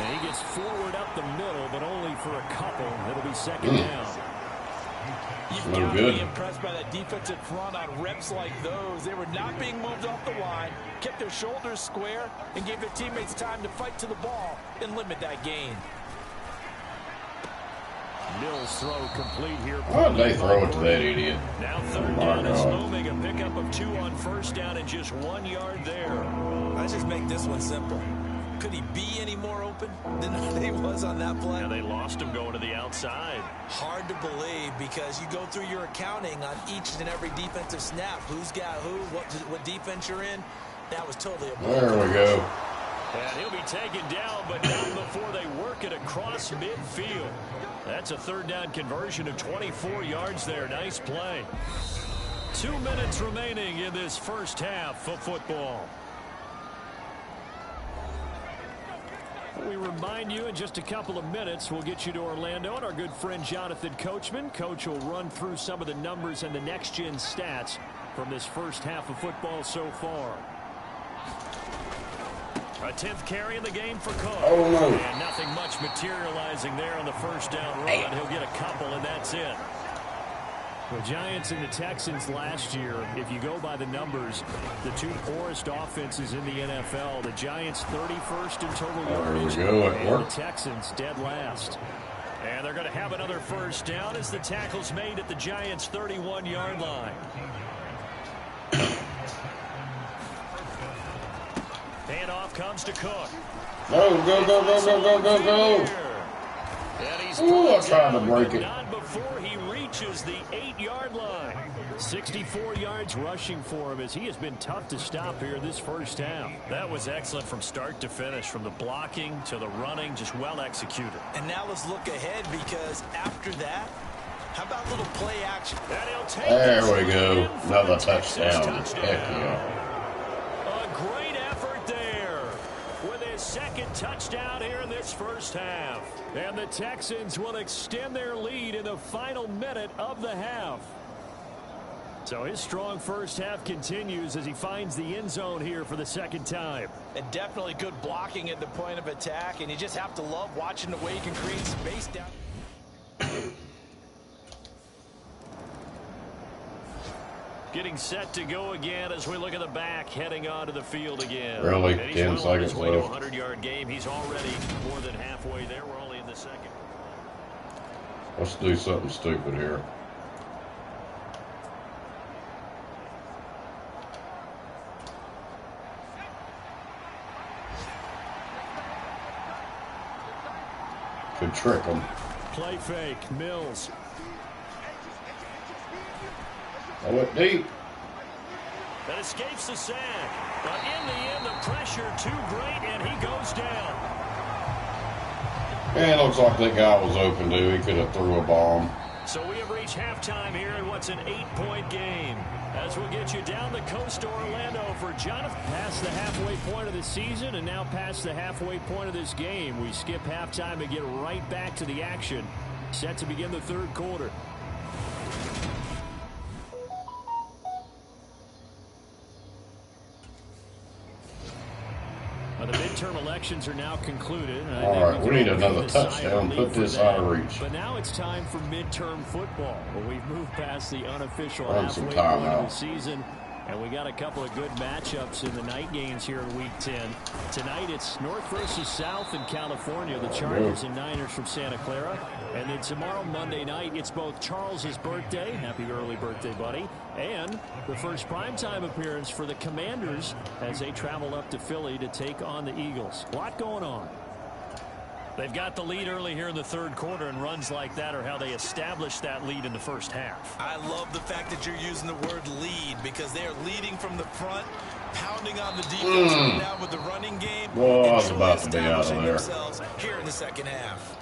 And he gets forward up the middle, but only for a couple. It'll be 2nd down. You've No got to good. be impressed by that defensive front on reps like those. They were not being moved off the line, kept their shoulders square, and gave their teammates time to fight to the ball and limit that gain. Mills throw complete here. Why'd they throw it to that idiot? Now 3rd My down is God. looming. A pickup of 2 on first down and just 1 yard there. Let's just make this one simple. Could he be any more open than he was on that play? Now they lost him going to the outside. Hard to believe because you go through your accounting on each and every defensive snap. Who's got who, what defense you're in. That was totally a There we go. And he'll be taken down, but not before they work it across midfield. That's a 3rd down conversion of 24 yards there. Nice play. 2 minutes remaining in this first half of football. We remind you in just a couple of minutes we'll get you to Orlando and our good friend Jonathan Coachman. Coach will run through some of the numbers and the next-gen stats from this first half of football so far. A 10th carry in the game for Cook. Oh, no. And nothing much materializing there on the first down run. He'll get a couple, and that's it. The Giants and the Texans last year, if you go by the numbers, the two poorest offenses in the NFL. The Giants 31st in total yardage, There we go. It and worked. the Texans dead last. And they're going to have another first down as the tackle's made at the Giants' 31-yard line. Handoff comes to Cook. Go, go, go, go, go, go, go, go. Ooh, I tried to break it. Not before he reaches the 8-yard line. 64 yards rushing for him as he has been tough to stop here this first half. That was excellent from start to finish, from the blocking to the running, just well executed. And now let's look ahead, because after that, how about a little play action? There we go. Another touchdown. Heck yeah. A great effort there with his second touchdown here in this first half. And the Texans will extend their lead in the final minute of the half. So his strong first half continues as he finds the end zone here for the second time. And definitely good blocking at the point of attack, and you just have to love watching the way he can create space down. Getting set to go again as we look at the back, heading onto the field again. Really? And he's 10 well on his seconds way to a left. 100-yard game. He's already more than halfway there. We're only in the second. Let's do something stupid here. Could trick them. Play fake, Mills. I went deep. That escapes the sack. But in the end, the pressure too great, and he goes down. And it looks like that guy was open too. He could have threw a bomb. So we have reached halftime here in what's an 8-point game. As we'll get you down the coast to Orlando for Jonathan. Past the halfway point of the season and now past the halfway point of this game. We skip halftime and get right back to the action. Set to begin the third quarter. Well, the midterm elections are now concluded. All right, we need another touchdown. Put this out of reach. But now it's time for midterm football. Well, we've moved past the unofficial Run some halfway time point of out. the season, and we got a couple of good matchups in the night games here in Week 10. Tonight it's North versus South in California, the Chargers and Niners from Santa Clara. And then tomorrow, Monday night, it's both Charles's birthday, happy early birthday, buddy, and the first primetime appearance for the Commanders as they travel up to Philly to take on the Eagles. A lot going on. They've got the lead early here in the third quarter, and runs like that are how they establish that lead in the first half. I love the fact that you're using the word lead, because they are leading from the front, pounding on the defense right now with the running game. Boy, I was and about to be out of establishing there. themselves here in the second half.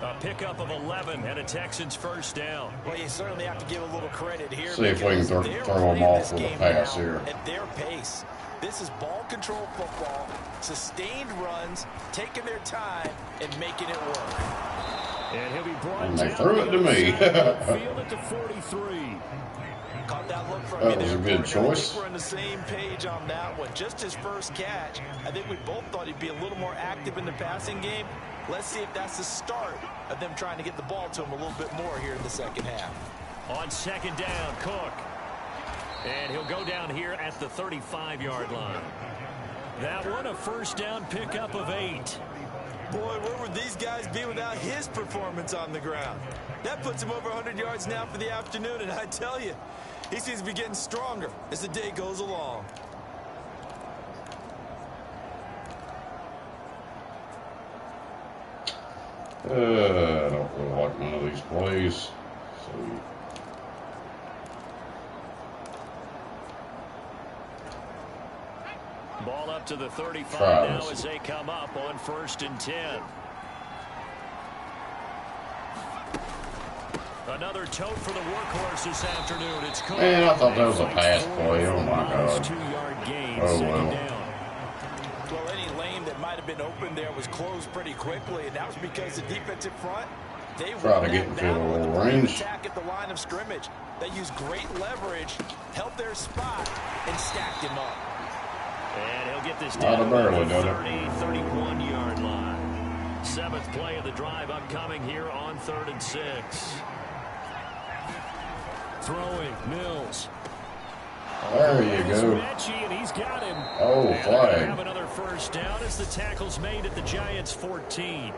A pickup of 11 and a Texans first down. Well, you certainly have to give a little credit here. See if we can because throw they're them playing off this with a game pass now here. at their pace. This is ball control football, sustained runs, taking their time and making it work. And he'll be brought And they down threw it to me. field at the 43. Caught that look from That you was a there, good partner. I choice. think we're on the same page on that one. Just his first catch. I think we both thought he'd be a little more active in the passing game. Let's see if that's the start of them trying to get the ball to him a little bit more here in the second half. On second down, Cook. And he'll go down here at the 35-yard line. That one, a first down pickup of 8. Boy, where would these guys be without his performance on the ground? That puts him over 100 yards now for the afternoon, and I tell you, he seems to be getting stronger as the day goes along. I don't really like none of these plays. So Ball up to the 35 Try now this. as they come up on 1st and 10. Another tote for the workhorse this afternoon. It's Cook. Man, I thought that was a pass play. Oh my God. 2-yard gain. Oh, Second well. down. Well, any lane that might have been open there was closed pretty quickly, and that was because the defensive front, they Try to won get in that field battle with goal the point of range. attack at the line of scrimmage. They used great leverage, held their spot, and stacked him up. And he'll get this Not down barely to the done 31-yard line. 7th play of the drive upcoming here on 3rd and 6. throwing. Mills. There you go. And he's got him. Oh, and flag. have another first down as the tackle's made at the Giants' 14.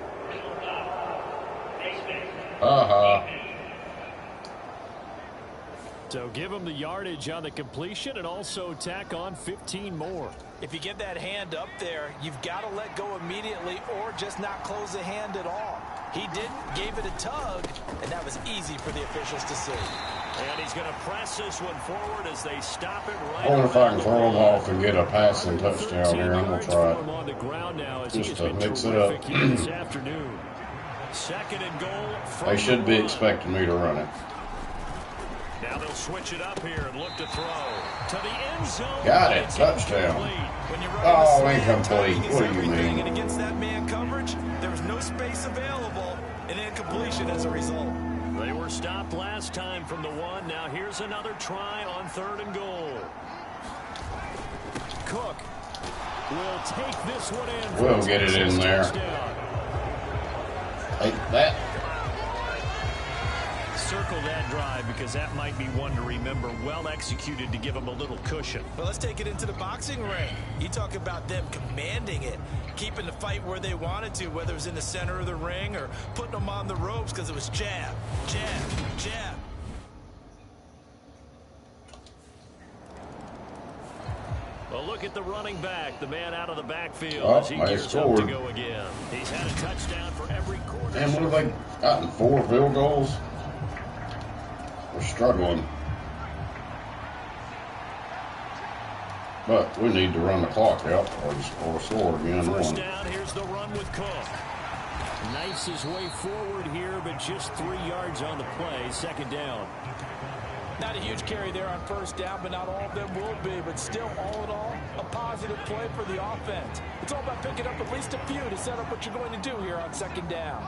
So give him the yardage on the completion and also tack on 15 more. If you get that hand up there, you've got to let go immediately or just not close the hand at all. He didn't, gave it a tug, and that was easy for the officials to see. And he's going to press this one forward as they stop him right. I wonder if I can throw him off and get a passing touchdown here. I'm going to try it. Just to mix it up. This afternoon. Second and goal. They should be expecting me to run it. Now they'll switch it up here and look to throw to the end zone. Got it. Touchdown. Oh, incomplete. What do you mean? And against that man coverage, there was no space available, and incompletion as a result. They were stopped last time from the one. Now here's another try on third and goal. Cook will take this one in. We'll get it in there. Hey, that. Circle that drive because that might be one to remember. Well executed to give them a little cushion. Well, let's take it into the boxing ring. You talk about them commanding it, keeping the fight where they wanted to, whether it was in the center of the ring or putting them on the ropes because it was jab, jab, jab. Well, look at the running back, the man out of the backfield Oh, as he nice gears score. up to go again. He's had a touchdown for every quarter. And what have they gotten? 4 field goals? We're struggling. But we need to run the clock out or score again. First down, here's the run with Cook. Knifes his way forward here, but just 3 yards on the play. Second down. Not a huge carry there on first down, but not all of them will be. But still, all in all, a positive play for the offense. It's all about picking up at least a few to set up what you're going to do here on second down.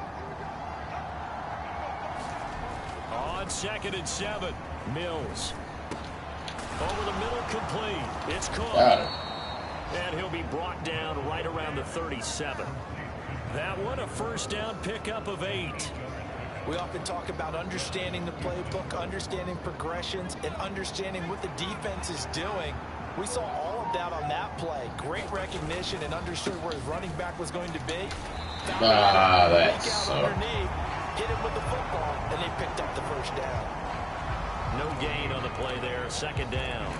On 2nd and 7, Mills. Over the middle, complete. It's Cook. Got it. And he'll be brought down right around the 37. That one, a first down pickup of 8. We often talk about understanding the playbook, understanding progressions, and understanding what the defense is doing. We saw all of that on that play. Great recognition and understood where his running back was going to be. That sucked. Underneath, hit him with the football, and they picked up the first down. No gain on the play there. Second down.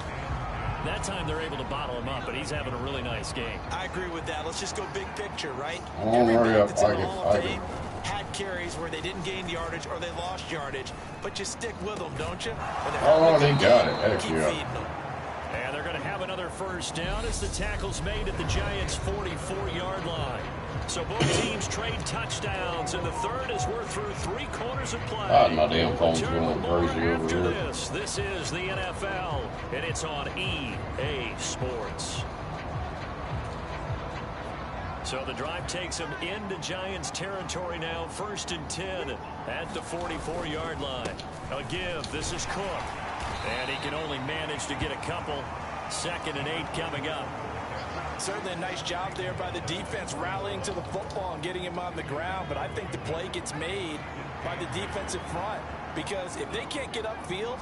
That time they're able to bottle him up, but he's having a really nice game. I agree with that. Let's just go big picture, right? Oh, hurry up. That's in the Hall of Fame had carries where they didn't gain yardage or they lost yardage, but you stick with them, don't you? Oh, they got it. Heck Keep yeah. feeding them. And they're going to have another first down as the tackle's made at the Giants' 44-yard line. So both teams trade touchdowns, and the third as we're through 3 quarters of play. God, my damn phone's Return with going more crazy over after here. This is the NFL, and it's on EA Sports. So the drive takes them into Giants territory now, 1st and 10 at the 44-yard line. A give. This is Cook. And he can only manage to get a couple. 2nd and 8 coming up. Certainly a nice job there by the defense rallying to the football and getting him on the ground, but I think the play gets made by the defensive front because if they can't get upfield,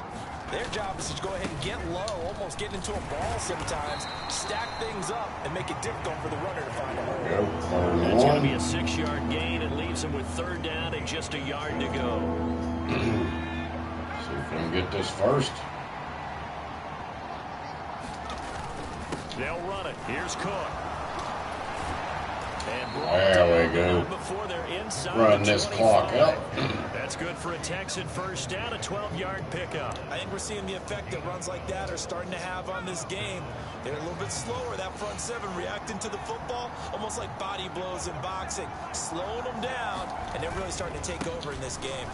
their job is to go ahead and get low, almost get into a ball sometimes, stack things up, and make it difficult for the runner to find a hole. It's going to be a 6-yard gain. It leaves him with 3rd down and just a yard to go. See if we can get this first. They'll run it. Here's Cook. And There we go. before they're inside Run the this 25. clock up. That's good for a Texan first down, a 12-yard pickup. I think we're seeing the effect that runs like that are starting to have on this game. They're a little bit slower, that front 7 reacting to the football, almost like body blows in boxing, slowing them down, and they're really starting to take over in this game.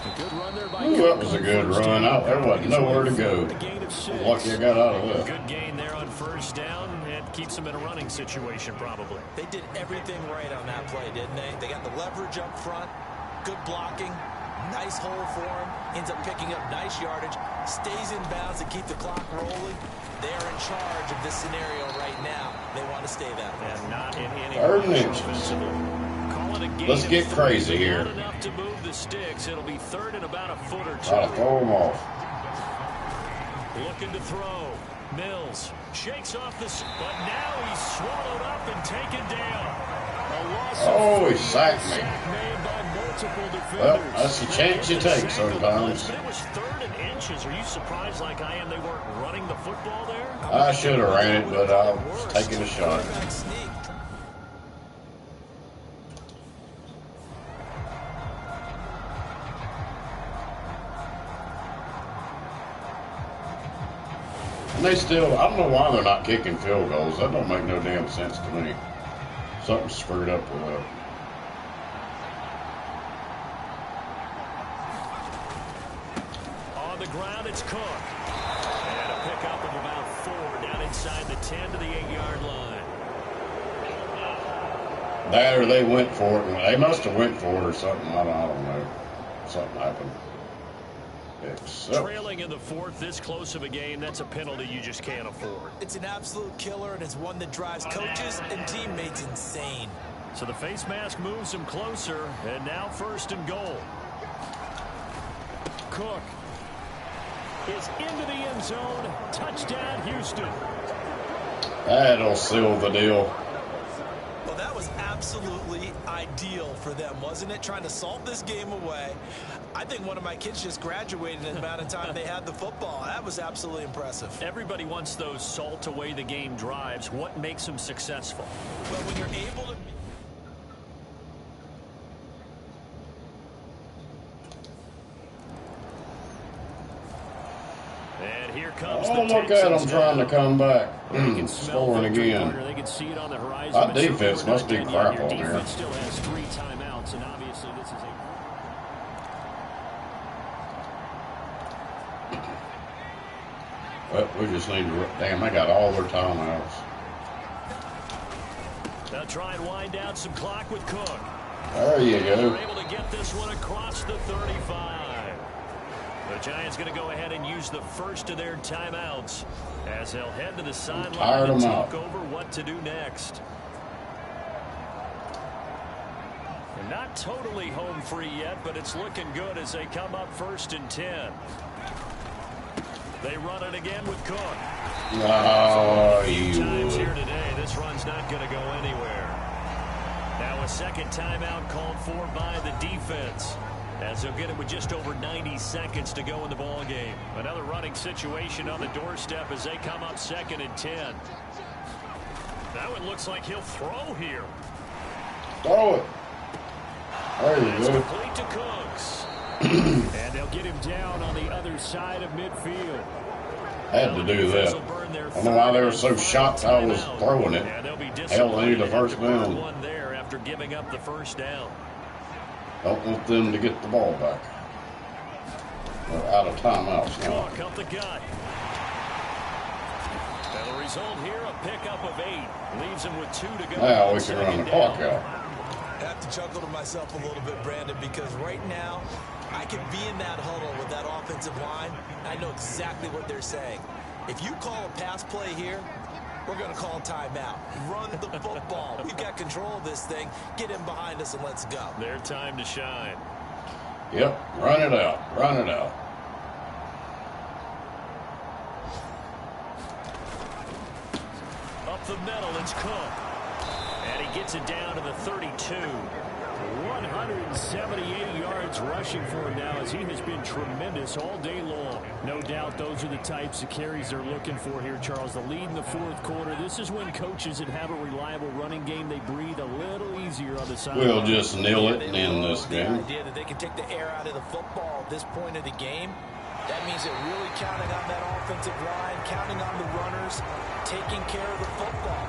A good run there by Ooh, that was a good run. There wasn't nowhere to go. A gain of 6. Lucky I got out of that. Good gain there on first down. It keeps them in a running situation probably. They did everything right on that play, didn't they? They got the leverage up front, good blocking, nice hole for him, ends up picking up nice yardage, stays in bounds to keep the clock rolling. They're in charge of this scenario right now. They want to stay that way. And not in any 3rd and rush inches. offensively. Call Let's get crazy here. Not enough to move the sticks. It'll be third and about a foot or two. Try to throw them off. Looking to throw. Mills shakes off the... But now he's swallowed up and taken down. Oh, he sacked me. Well, that's the chance you take sometimes. But it was third and inches. Are you surprised like I am they weren't running the football there? I should have ran it, but I was taking a shot. And they still, I don't know why they're not kicking field goals. That don't make no damn sense to me. Something's screwed up with that. On the ground, it's Cook. And a pickup of about 4 down inside the 10 to the 8-yard line. That or they went for it. And they must have went for it or something. I don't know. Something happened. Trailing in the fourth, this close of a game, that's a penalty you just can't afford. It's an absolute killer, and it's one that drives coaches and teammates insane. So the face mask moves him closer, and now first and goal. Cook is into the end zone. Touchdown, Houston. That'll seal the deal. Well, that was absolutely ideal for them, wasn't it? Trying to salt this game away. I think one of my kids just graduated in the amount of time they had the football. That was absolutely impressive. Everybody wants those salt away the game drives. What makes them successful? Well, when you're able to... And here comes oh, look at them trying to come back. Scoring again. They can see it on the horizon. That defense must be crap on there. Defense still has 3 timeouts, and obviously this is a... Well, we just need to... Damn, they got all their timeouts. They'll try and wind down some clock with Cook. There you go. They're able to get this one across the 35. The Giants going to go ahead and use the first of their timeouts as they'll head to the sideline and talk over what to do next. They're not totally home free yet, but it's looking good as they come up first and 10. They run it again with Cook. Oh, you times here today, this run's not going to go anywhere. Now a second timeout called for by the defense, as they'll get it with just over 90 seconds to go in the ball game. Another running situation on the doorstep as they come up second and 10. That one looks like he'll throw here. Throw it. There you go. Complete to Cooks. And they'll get him down on the other side of midfield. Had to do that. I don't know why they were so shocked I was throwing it. Hell, they need the first down. One there after giving up the first down. Don't want them to get the ball back. They're out of timeouts now. Cook up the gut. And the result here, a pickup of 8. Leaves him with 2 to go. Now we can run the clock out. I have to chuckle to myself a little bit, Brandon, because right now I could be in that huddle with that offensive line. I know exactly what they're saying. If you call a pass play here, we're going to call timeout. Run the football. We've got control of this thing. Get in behind us and let's go. Their time to shine. Yep, run it out. Run it out. Up the middle, it's Cook. And he gets it down to the 32. 178 yards rushing for him now, as he has been tremendous all day long. No doubt those are the types of carries they're looking for here, Charles. The lead in the fourth quarter. This is when coaches that have a reliable running game, they breathe a little easier on the side. We'll just nil it and end this game. The idea that they can take the air out of the football at this point of the game, that means they're really counting on that offensive line, counting on the runners, taking care of the football.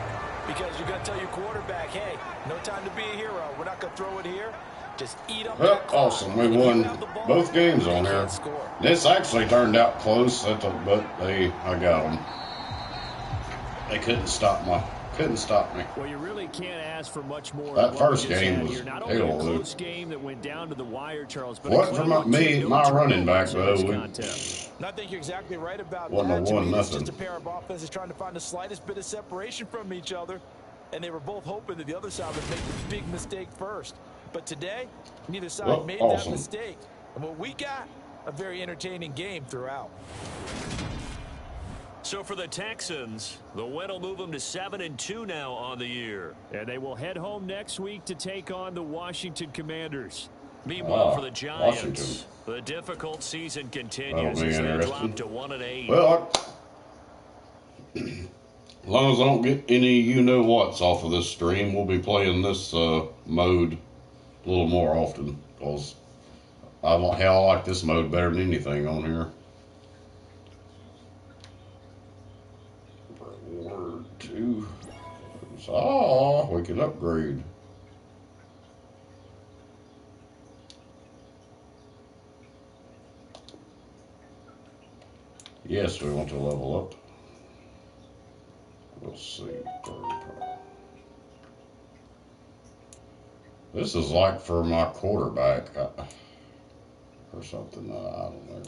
Because you're going to tell your quarterback, hey, no time to be a hero. We're not going to throw it here. Just eat up that clock. Awesome. We won both games on here. This actually turned out close, but I got them. They couldn't stop me. Well, you really can't ask for much more. That first game was not only a hell, close game that went down to the wire, Charles, but what for my running back though? I think you're exactly right about that. To me, it's nothing. just a pair of offenses trying to find the slightest bit of separation from each other, and they were both hoping that the other side would make the big mistake first. But today, neither side Well, made that awesome. mistake. And what we got, a very entertaining game throughout. So for the Texans, the win will move them to 7-2 now on the year. And they will head home next week to take on the Washington Commanders. Meanwhile, for the Washington. Giants, the difficult season That'll continues be as they interesting. drop to 1-8. Well, as long as I don't get any you-know-whats off of this stream, we'll be playing this mode a little more often, because I like this mode better than anything on here. Word 2. We can upgrade. Yes, we want to level up. We'll see. This is like for my quarterback or something. I don't know.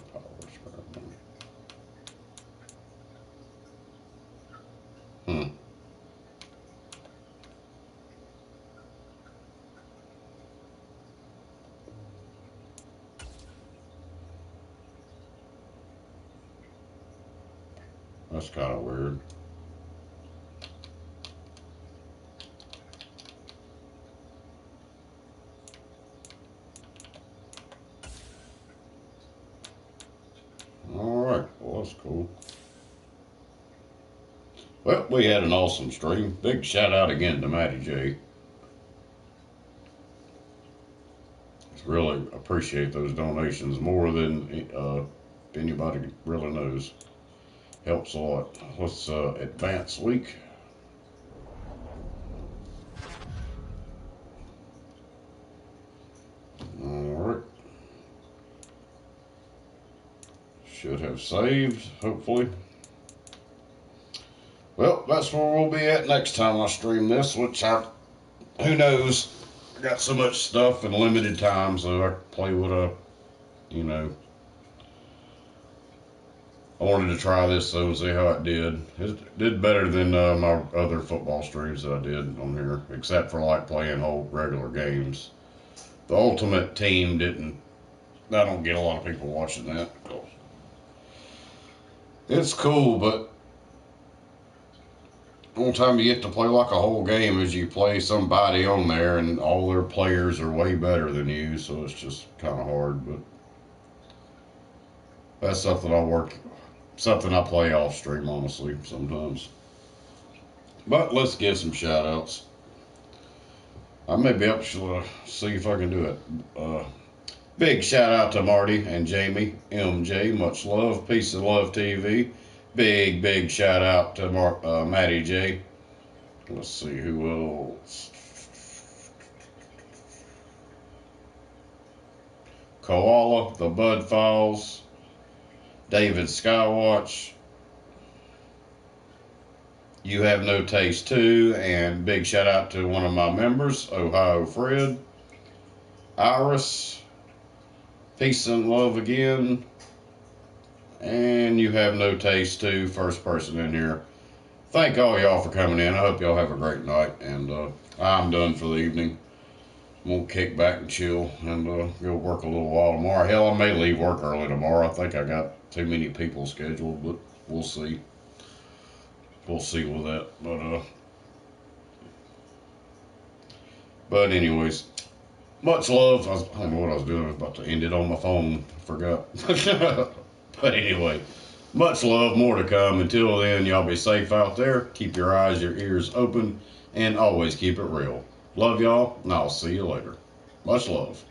That's kind of weird. Alright, well, that's cool. Well, we had an awesome stream. Big shout out again to Matty J. Really appreciate those donations more than anybody really knows. Helps a lot. Let's advance week. Alright. Should have saved, hopefully. Well, that's where we'll be at next time I stream this, which who knows? I got so much stuff and limited time, so I can play with I wanted to try this though and see how it did. It did better than my other football streams that I did on here, except for like playing whole regular games. The Ultimate Team didn't. I don't get a lot of people watching that. It's cool, but the only time you get to play like a whole game is you play somebody on there, and all their players are way better than you, so it's just kind of hard. But that's something I play off stream, honestly, sometimes. But let's give some shout outs. I may be able to see if I can do it. Big shout out to Marty and Jamie, MJ, much love, Peace and Love TV. Big shout out to Matty J. Let's see who else. Koala, the Bud Files, David Skywatch, You Have No Taste Too, and big shout out to one of my members, Ohio Fred, Iris, Peace and Love again, and You Have No Taste Too, first person in here. Thank all y'all for coming in. I hope y'all have a great night, and I'm done for the evening. I'm going to kick back and chill and go work a little while tomorrow. Hell, I may leave work early tomorrow. I think I got too many people scheduled, but we'll see. We'll see with that. But anyways, much love. I don't know what I was doing. I was about to end it on my phone. Forgot. But anyway, much love. More to come. Until then, y'all be safe out there. Keep your eyes, your ears open, and always keep it real. Love y'all, and I'll see you later. Much love.